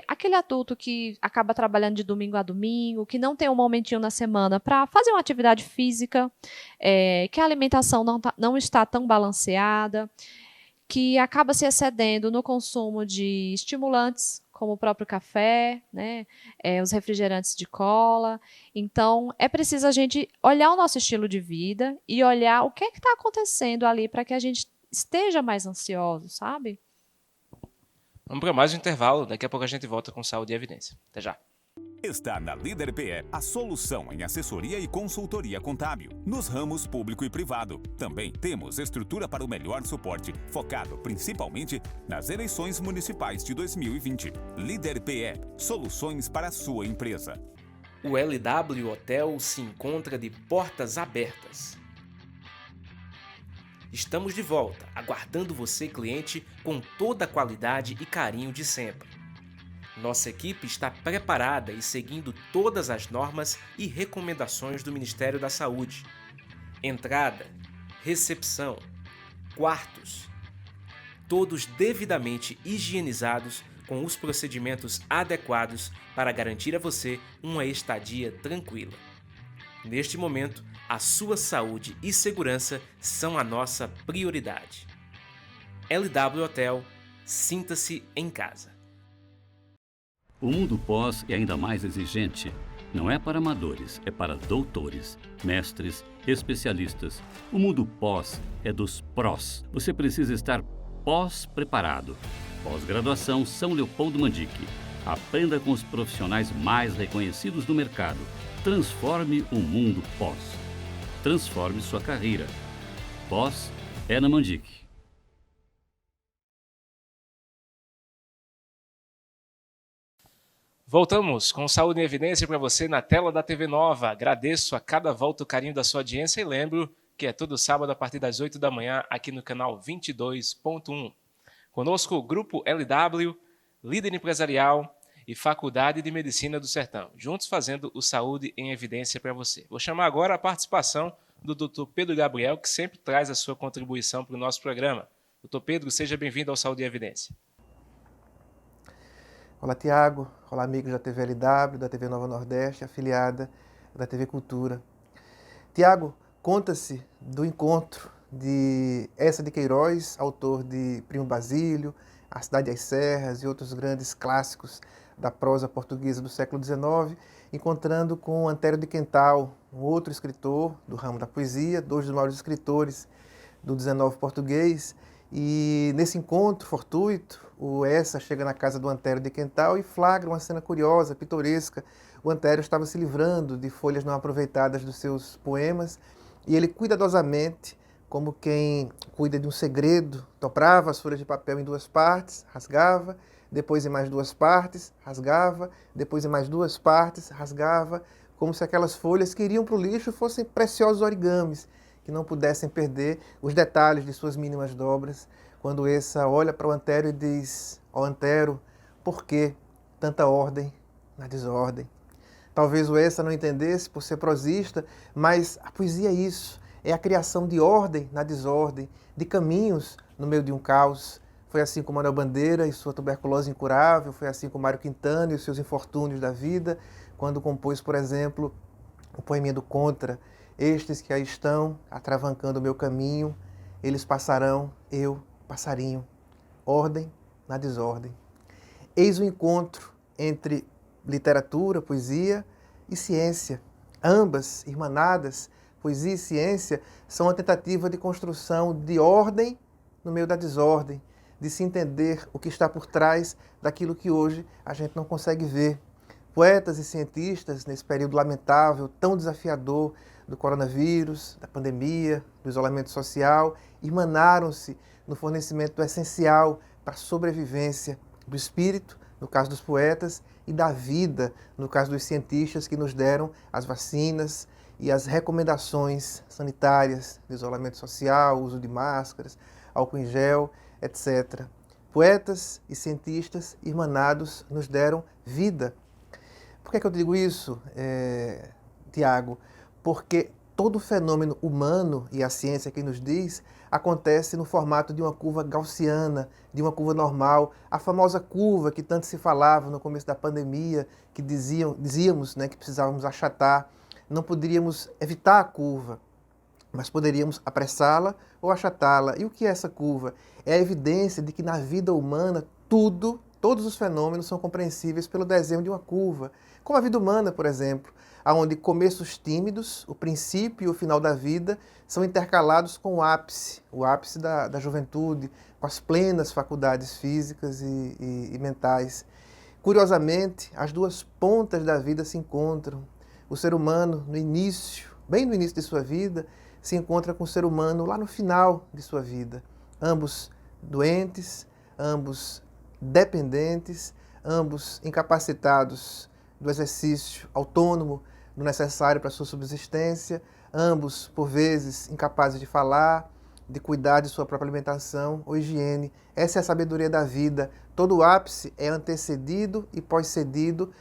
aquele adulto que acaba trabalhando de domingo a domingo, que não tem um momentinho na semana para fazer uma atividade física, que a alimentação não está tão balanceada, que acaba se excedendo no consumo de estimulantes, como o próprio café, né, os refrigerantes de cola. Então, é preciso a gente olhar o nosso estilo de vida e olhar o que é que está acontecendo ali para que a gente esteja mais ansioso, sabe? Vamos para mais um intervalo. Daqui a pouco a gente volta com Saúde e Evidência. Até já. Está na Líder PE a solução em assessoria e consultoria contábil, nos ramos público e privado. Também temos estrutura para o melhor suporte, focado principalmente nas eleições municipais de 2020. Líder PE, soluções para a sua empresa. O LW Hotel se encontra de portas abertas. Estamos de volta, aguardando você, cliente, com toda a qualidade e carinho de sempre. Nossa equipe está preparada e seguindo todas as normas e recomendações do Ministério da Saúde. Entrada, recepção, quartos, todos devidamente higienizados com os procedimentos adequados para garantir a você uma estadia tranquila. Neste momento, a sua saúde e segurança são a nossa prioridade. LW Hotel, sinta-se em casa. O mundo pós é ainda mais exigente. Não é para amadores, é para doutores, mestres, especialistas. O mundo pós é dos prós. Você precisa estar pós-preparado. Pós-graduação São Leopoldo Mandique. Aprenda com os profissionais mais reconhecidos do mercado. Transforme o mundo pós. Transforme sua carreira. Pós é na Mandique. Voltamos com Saúde em Evidência para você na tela da TV Nova. Agradeço a cada volta o carinho da sua audiência e lembro que é todo sábado a partir das 8 da manhã aqui no canal 22.1. Conosco o Grupo LW, Líder Empresarial e Faculdade de Medicina do Sertão, juntos fazendo o Saúde em Evidência para você. Vou chamar agora a participação do Dr. Pedro Gabriel, que sempre traz a sua contribuição para o nosso programa. Dr. Pedro, seja bem-vindo ao Saúde em Evidência. Olá, Tiago. Olá, amigos da TV LW, da TV Nova Nordeste, afiliada da TV Cultura. Tiago, conta-se do encontro de Eça de Queiroz, autor de Primo Basílio, A Cidade e as Serras e outros grandes clássicos da prosa portuguesa do século XIX, encontrando com Antério de Quental, um outro escritor do ramo da poesia, dois dos maiores escritores do XIX português. E nesse encontro fortuito, o Eça chega na casa do Antério de Quental e flagra uma cena curiosa, pitoresca. O Antério estava se livrando de folhas não aproveitadas dos seus poemas e ele cuidadosamente, como quem cuida de um segredo, dobrava as folhas de papel em duas partes, rasgava, depois em mais duas partes, rasgava, depois em mais duas partes, rasgava, como se aquelas folhas que iriam para o lixo fossem preciosos origamis, que não pudessem perder os detalhes de suas mínimas dobras. Quando Eça olha para o Antério e diz: ó Antério, por que tanta ordem na desordem? Talvez o Eça não entendesse por ser prosista, mas a poesia é isso, é a criação de ordem na desordem, de caminhos no meio de um caos. Foi assim com Manuel Bandeira e sua tuberculose incurável, foi assim com Mário Quintana e os seus infortúnios da vida, quando compôs, por exemplo, o poeminha do Contra: estes que aí estão, atravancando o meu caminho, eles passarão, eu, passarinho. Ordem na desordem. Eis o encontro entre literatura, poesia e ciência. Ambas, irmanadas, poesia e ciência, são uma tentativa de construção de ordem no meio da desordem, de se entender o que está por trás daquilo que hoje a gente não consegue ver. Poetas e cientistas, nesse período lamentável, tão desafiador do coronavírus, da pandemia, do isolamento social, irmanaram-se no fornecimento do essencial para a sobrevivência do espírito, no caso dos poetas, e da vida, no caso dos cientistas que nos deram as vacinas e as recomendações sanitárias de isolamento social, uso de máscaras, álcool em gel, etc. Poetas e cientistas irmanados nos deram vida. Por que eu digo isso, Tiago? Porque todo fenômeno humano, e a ciência quem nos diz, acontece no formato de uma curva gaussiana, de uma curva normal. A famosa curva que tanto se falava no começo da pandemia, que dizíamos, né, que precisávamos achatar. Não poderíamos evitar a curva, mas poderíamos apressá-la ou achatá-la. E o que é essa curva? É a evidência de que na vida humana todos os fenômenos são compreensíveis pelo desenho de uma curva. Como a vida humana, por exemplo, onde começos tímidos, o princípio e o final da vida, são intercalados com o ápice da juventude, com as plenas faculdades físicas e mentais. Curiosamente, as duas pontas da vida se encontram. O ser humano, no início, bem no início de sua vida, se encontra com o ser humano lá no final de sua vida. Ambos doentes, ambos dependentes, ambos incapacitados do exercício autônomo do necessário para a sua subsistência, ambos, por vezes, incapazes de falar, de cuidar de sua própria alimentação ou higiene. Essa é a sabedoria da vida. Todo ápice é antecedido e pós-cedido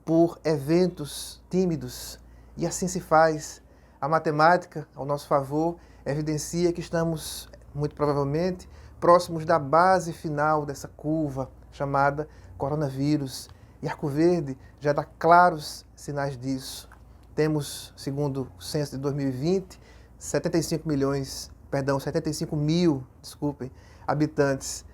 por eventos tímidos. E assim se faz. A matemática, ao nosso favor, evidencia que estamos, muito provavelmente, próximos da base final dessa curva chamada coronavírus. E Arco Verde já dá claros sinais disso. Temos, segundo o censo de 2020, 75 mil habitantes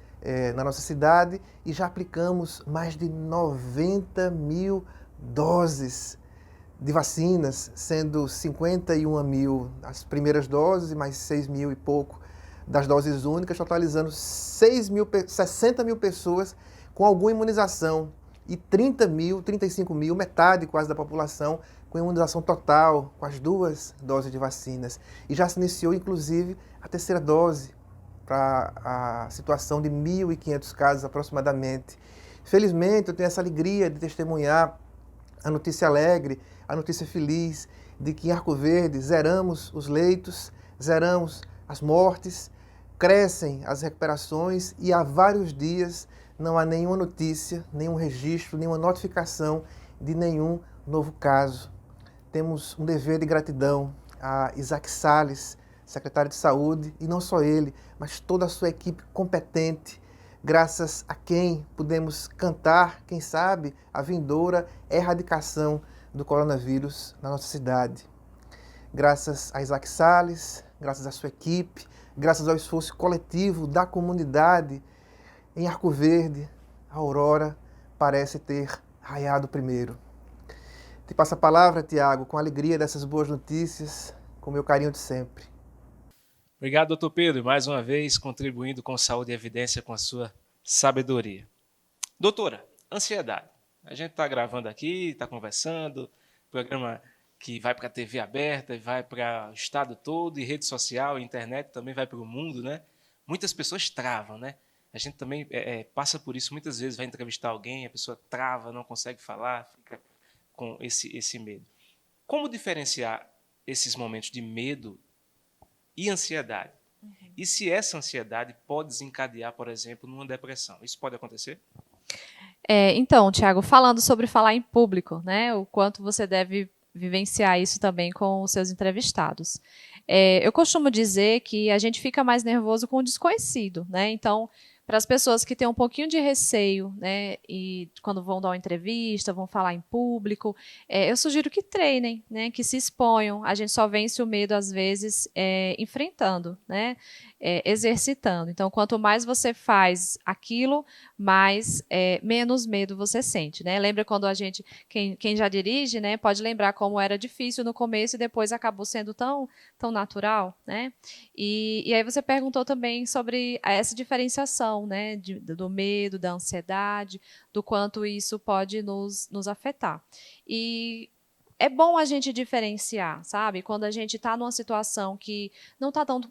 na nossa cidade e já aplicamos mais de 90 mil doses de vacinas, sendo 51 mil as primeiras doses e mais 6 mil e pouco das doses únicas, totalizando 60 mil pessoas com alguma imunização e 35 mil, metade quase da população, com imunização total, com as 2 doses de vacinas. E já se iniciou, inclusive, a terceira dose para a situação de 1.500 casos aproximadamente. Felizmente, eu tenho essa alegria de testemunhar a notícia alegre, a notícia feliz de que em Arco Verde zeramos os leitos, zeramos as mortes, crescem as recuperações e há vários dias não há nenhuma notícia, nenhum registro, nenhuma notificação de nenhum novo caso. Temos um dever de gratidão a Isaac Salles, secretário de Saúde, e não só ele, mas toda a sua equipe competente, graças a quem podemos cantar, quem sabe, a vindoura erradicação do coronavírus na nossa cidade. Graças a Isaac Salles, graças à sua equipe, graças ao esforço coletivo da comunidade, em Arco Verde, a aurora parece ter raiado primeiro. Te passo a palavra, Tiago, com a alegria dessas boas notícias, com o meu carinho de sempre. Obrigado, doutor Pedro, mais uma vez contribuindo com Saúde e Evidência com a sua sabedoria. Doutora, ansiedade. A gente está gravando aqui, está conversando, programa que vai para a TV aberta, vai para o estado todo, e rede social, e internet também vai para o mundo, né? Muitas pessoas travam, né? A gente também passa por isso muitas vezes, vai entrevistar alguém, a pessoa trava, não consegue falar, fica com esse medo. Como diferenciar esses momentos de medo e ansiedade? E se essa ansiedade pode desencadear, por exemplo, numa depressão? Isso pode acontecer? Então, Tiago, falando sobre falar em público, né, o quanto você deve vivenciar isso também com os seus entrevistados. Eu costumo dizer que a gente fica mais nervoso com o desconhecido, né? Então, para as pessoas que têm um pouquinho de receio, né, e quando vão dar uma entrevista, vão falar em público, eu sugiro que treinem, né, que se exponham. A gente só vence o medo, às vezes, enfrentando, né, exercitando. Então, quanto mais você faz aquilo, menos medo você sente, né? Lembra quando quem já dirige, né, pode lembrar como era difícil no começo e depois acabou sendo tão natural, né? E aí você perguntou também sobre essa diferenciação, né, do medo, da ansiedade, do quanto isso pode nos afetar. E é bom a gente diferenciar, sabe? Quando a gente está numa situação que não está tão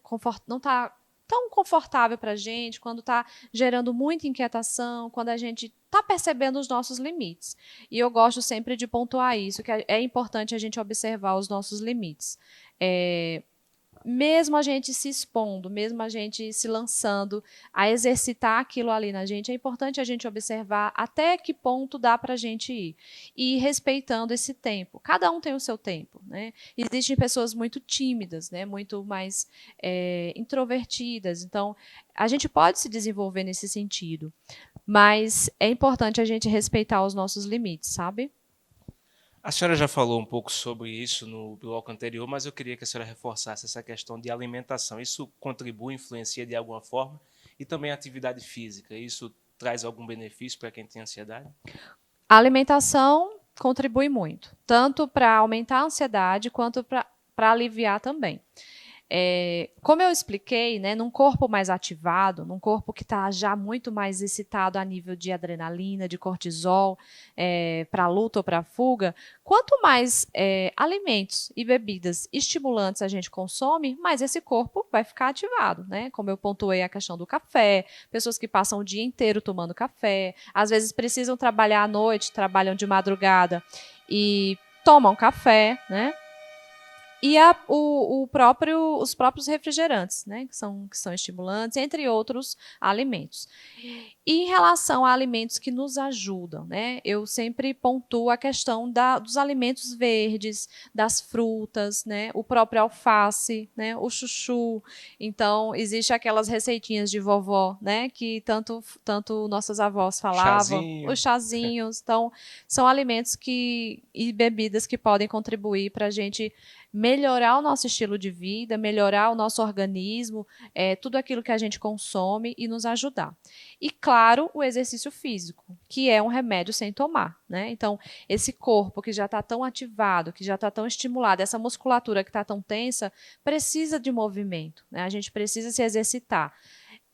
confortável para a gente, quando está gerando muita inquietação, quando a gente está percebendo os nossos limites. E eu gosto sempre de pontuar isso, que é importante a gente observar os nossos limites. Mesmo a gente se expondo, mesmo a gente se lançando a exercitar aquilo ali na gente, é importante a gente observar até que ponto dá para a gente ir. E respeitando esse tempo. Cada um tem o seu tempo, né? Existem pessoas muito tímidas, né? Muito mais introvertidas. Então, a gente pode se desenvolver nesse sentido. Mas é importante a gente respeitar os nossos limites, sabe? A senhora já falou um pouco sobre isso no bloco anterior, mas eu queria que a senhora reforçasse essa questão de alimentação. Isso contribui, influencia de alguma forma? E também a atividade física. Isso traz algum benefício para quem tem ansiedade? A alimentação contribui muito, tanto para aumentar a ansiedade quanto para aliviar também. Como eu expliquei, né, num corpo mais ativado, num corpo que está já muito mais excitado a nível de adrenalina, de cortisol, para a luta ou para a fuga, quanto mais alimentos e bebidas estimulantes a gente consome, mais esse corpo vai ficar ativado, né? Como eu pontuei a questão do café, pessoas que passam o dia inteiro tomando café, às vezes precisam trabalhar à noite, trabalham de madrugada e tomam café, né? e os próprios refrigerantes, né, que são estimulantes, entre outros alimentos. E em relação a alimentos que nos ajudam, né, eu sempre pontuo a questão dos alimentos verdes, das frutas, né, o próprio alface, né, o chuchu. Então, existe aquelas receitinhas de vovó, né, que tanto nossas avós falavam, os chazinhos. Então, são alimentos e bebidas que podem contribuir para a gente melhorar o nosso estilo de vida, melhorar o nosso organismo, tudo aquilo que a gente consome e nos ajudar. E, claro, o exercício físico, que é um remédio sem tomar, né? Então, esse corpo que já está tão ativado, que já está tão estimulado, essa musculatura que está tão tensa, precisa de movimento, né? A gente precisa se exercitar.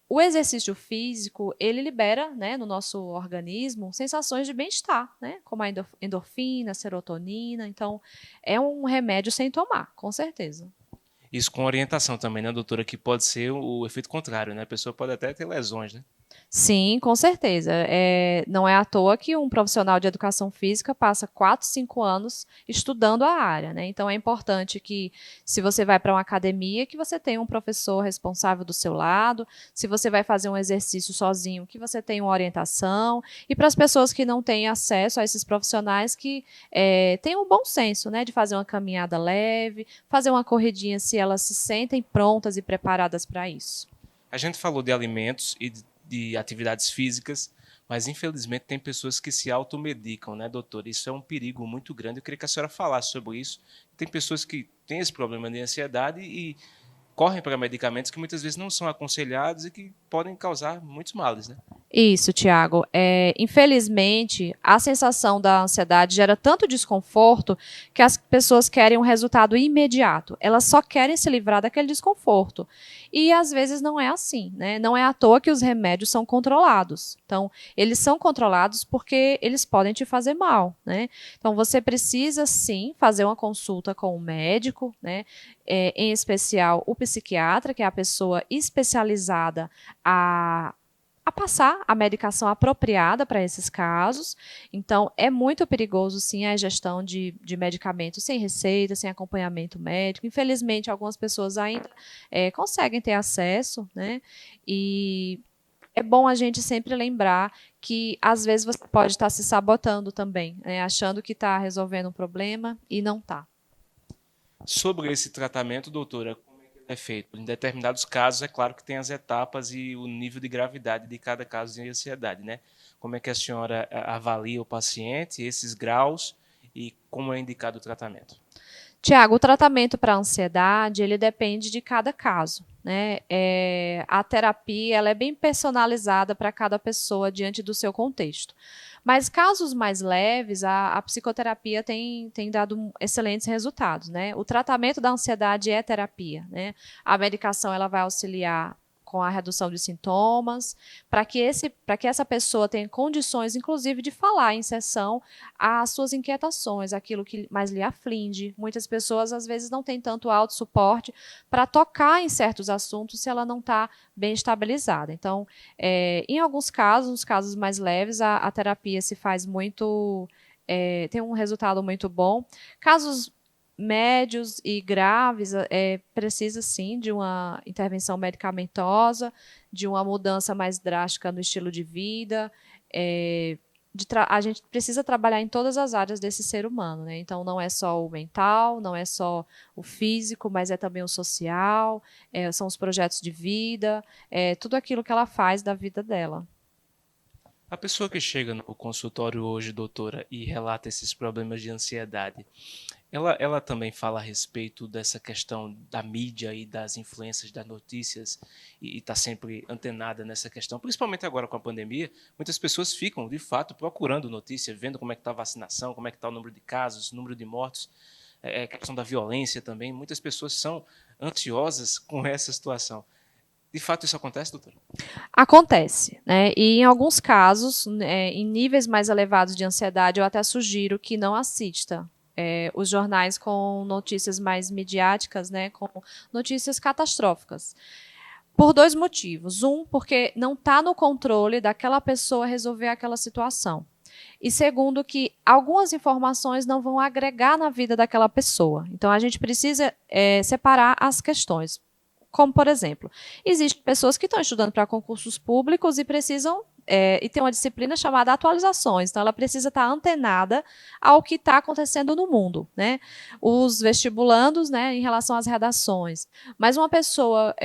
O exercício físico, ele libera, né, no nosso organismo sensações de bem-estar, né, como a endorfina, a serotonina. Então, é um remédio sem tomar, com certeza. Isso com orientação também, né, doutora, que pode ser o efeito contrário, né? A pessoa pode até ter lesões, né? Sim, com certeza. Não é à toa que um profissional de educação física passa 4, 5 anos estudando a área, né? Então, é importante que, se você vai para uma academia, que você tenha um professor responsável do seu lado. Se você vai fazer um exercício sozinho, que você tenha uma orientação. E para as pessoas que não têm acesso a esses profissionais, que tenham um bom senso, né? De fazer uma caminhada leve, fazer uma corridinha se elas se sentem prontas e preparadas para isso. A gente falou de alimentos e de atividades físicas, mas infelizmente tem pessoas que se automedicam, né, doutor? Isso é um perigo muito grande. Eu queria que a senhora falasse sobre isso. Tem pessoas que têm esse problema de ansiedade e correm para medicamentos que muitas vezes não são aconselhados e que podem causar muitos males, né? Isso, Tiago. Infelizmente, a sensação da ansiedade gera tanto desconforto que as pessoas querem um resultado imediato. Elas só querem se livrar daquele desconforto. E, às vezes, não é assim, né? Não é à toa que os remédios são controlados. Então, eles são controlados porque eles podem te fazer mal, né? Então, você precisa, sim, fazer uma consulta com o médico, né? Em especial o psiquiatra, que é a pessoa especializada a passar a medicação apropriada para esses casos. Então, é muito perigoso, sim, a ingestão de medicamentos sem receita, sem acompanhamento médico. Infelizmente, algumas pessoas ainda conseguem ter acesso, né? E é bom a gente sempre lembrar que, às vezes, você pode estar se sabotando também, né? Achando que está resolvendo um problema e não está. Sobre esse tratamento, doutora, como é feito? Em determinados casos, é claro que tem as etapas e o nível de gravidade de cada caso de ansiedade, né? Como é que a senhora avalia o paciente, esses graus e como é indicado o tratamento? Tiago, o tratamento para a ansiedade, ele depende de cada caso, né? A terapia, ela é bem personalizada para cada pessoa diante do seu contexto. Mas casos mais leves, a psicoterapia tem dado excelentes resultados, né? O tratamento da ansiedade é terapia, né? A medicação, ela vai auxiliar com a redução de sintomas, para que essa pessoa tenha condições, inclusive, de falar em sessão as suas inquietações, aquilo que mais lhe aflige. Muitas pessoas, às vezes, não têm tanto autossuporte para tocar em certos assuntos se ela não está bem estabilizada. Então, em alguns casos, nos casos mais leves, a terapia se faz muito... tem um resultado muito bom. Casos médios e graves, precisa sim de uma intervenção medicamentosa, de uma mudança mais drástica no estilo de vida. A gente precisa trabalhar em todas as áreas desse ser humano, né? Então, não é só o mental, não é só o físico, mas é também o social, são os projetos de vida, tudo aquilo que ela faz da vida dela. A pessoa que chega no consultório hoje, doutora, e relata esses problemas de ansiedade, ela também fala a respeito dessa questão da mídia e das influências das notícias e está sempre antenada nessa questão, principalmente agora com a pandemia. Muitas pessoas ficam, de fato, procurando notícia, vendo como é que está a vacinação, como é que está o número de casos, o número de mortos, a questão da violência também. Muitas pessoas são ansiosas com essa situação. De fato, isso acontece, doutora? Acontece, né? E em alguns casos, em níveis mais elevados de ansiedade, eu até sugiro que não assista os jornais com notícias mais midiáticas, né? Com notícias catastróficas. Por 2 motivos. Um, porque não está no controle daquela pessoa resolver aquela situação. e segundo, que algumas informações não vão agregar na vida daquela pessoa. Então, a gente precisa separar as questões. Como, por exemplo, existem pessoas que estão estudando para concursos públicos e precisam e tem uma disciplina chamada atualizações. Então, ela precisa estar antenada ao que está acontecendo no mundo, né? Os vestibulandos, né, em relação às redações. Mas uma pessoa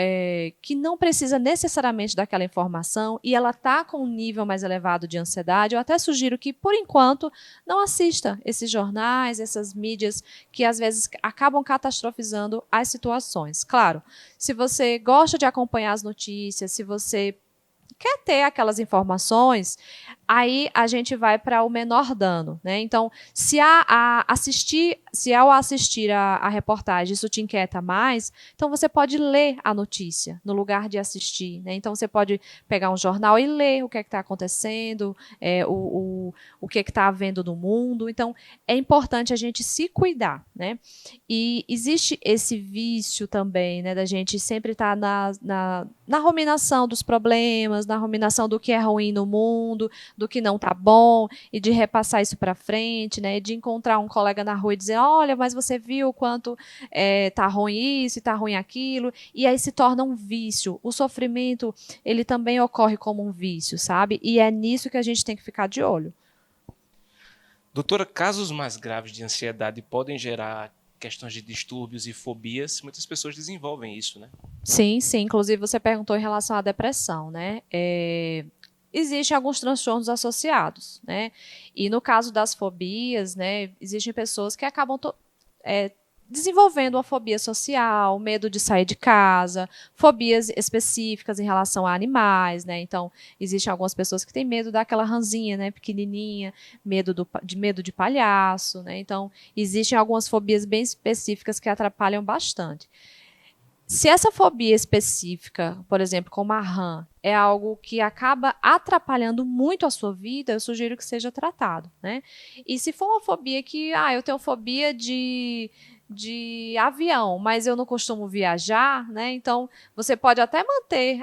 que não precisa necessariamente daquela informação e ela está com um nível mais elevado de ansiedade, eu até sugiro que, por enquanto, não assista esses jornais, essas mídias que, às vezes, acabam catastrofizando as situações. Claro, se você gosta de acompanhar as notícias, se você quer ter aquelas informações, aí a gente vai para o menor dano, né? Então, se ao assistir a reportagem isso te inquieta mais, então você pode ler a notícia no lugar de assistir, né? Então, você pode pegar um jornal e ler o que é que está acontecendo, o que é que está havendo no mundo. Então, é importante a gente se cuidar, né? E existe esse vício também, né, da gente sempre estar na ruminação dos problemas, na ruminação do que é ruim no mundo, do que não está bom, e de repassar isso para frente, né, de encontrar um colega na rua e dizer, olha, mas você viu o quanto está ruim isso e está ruim aquilo, e aí se torna um vício. O sofrimento, ele também ocorre como um vício, sabe? E é nisso que a gente tem que ficar de olho. Doutora, casos mais graves de ansiedade podem gerar questões de distúrbios e fobias? Muitas pessoas desenvolvem isso, né? Sim, sim. Inclusive, você perguntou em relação à depressão, né? Existem alguns transtornos associados, né? E no caso das fobias, né, existem pessoas que acabam desenvolvendo uma fobia social, medo de sair de casa, fobias específicas em relação a animais, né? Então, existem algumas pessoas que têm medo daquela ranzinha, né, pequenininha, medo de palhaço, né? Então, existem algumas fobias bem específicas que atrapalham bastante. Se essa fobia específica, por exemplo, como a rã, é algo que acaba atrapalhando muito a sua vida, eu sugiro que seja tratado, né? E se for uma fobia que, eu tenho fobia de avião, mas eu não costumo viajar, né? Então, você pode até manter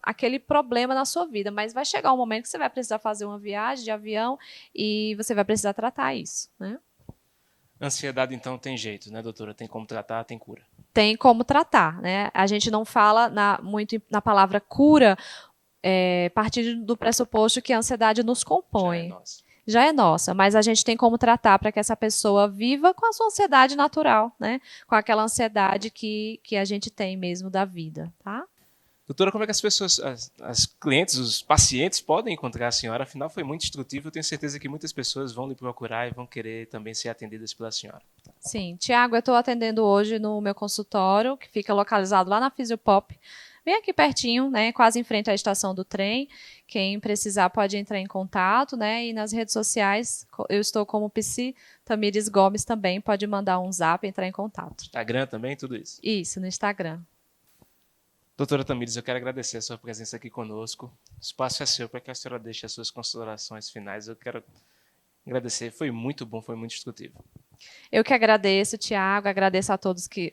aquele problema na sua vida, mas vai chegar um momento que você vai precisar fazer uma viagem de avião e você vai precisar tratar isso, né? Ansiedade, então, tem jeito, né, doutora? Tem como tratar, tem cura. Tem como tratar, né? A gente não fala muito na palavra cura, partindo do pressuposto que a ansiedade nos compõe. Já é nossa, mas a gente tem como tratar para que essa pessoa viva com a sua ansiedade natural, né? Com aquela ansiedade que a gente tem mesmo da vida, tá? Doutora, como é que as pessoas, as clientes, os pacientes podem encontrar a senhora? Afinal, foi muito instrutivo. Eu tenho certeza que muitas pessoas vão lhe procurar e vão querer também ser atendidas pela senhora. Sim. Tiago, eu estou atendendo hoje no meu consultório, que fica localizado lá na Fisiopop, bem aqui pertinho, né, quase em frente à estação do trem. Quem precisar pode entrar em contato, né? E nas redes sociais, eu estou como Psi Tamires Gomes também, pode mandar um zap e entrar em contato. Instagram também, tudo isso? Isso, no Instagram. Doutora Tamires, eu quero agradecer a sua presença aqui conosco. O espaço é seu para que a senhora deixe as suas considerações finais. Eu quero agradecer, foi muito bom, foi muito instrutivo. Eu que agradeço, Tiago, agradeço a todos que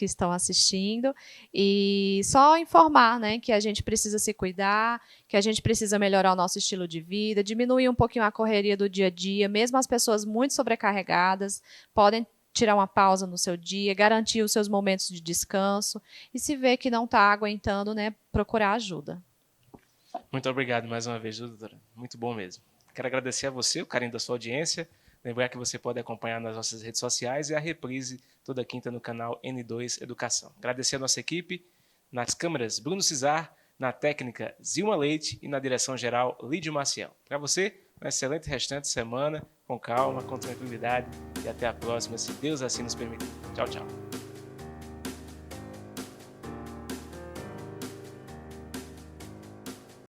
estão assistindo e só informar, né, que a gente precisa se cuidar, que a gente precisa melhorar o nosso estilo de vida, diminuir um pouquinho a correria do dia a dia, mesmo as pessoas muito sobrecarregadas podem tirar uma pausa no seu dia, garantir os seus momentos de descanso e se ver que não está aguentando, né, procurar ajuda. Muito obrigado mais uma vez, doutora. Muito bom mesmo. Quero agradecer a você, o carinho da sua audiência. Lembrar que você pode acompanhar nas nossas redes sociais e a reprise toda quinta no canal N2 Educação. Agradecer a nossa equipe, nas câmeras Bruno Cizar, na técnica Zilma Leite e na direção geral Lídio Maciel. Para você, um excelente restante de semana, com calma, com tranquilidade e até a próxima, se Deus assim nos permitir. Tchau, tchau.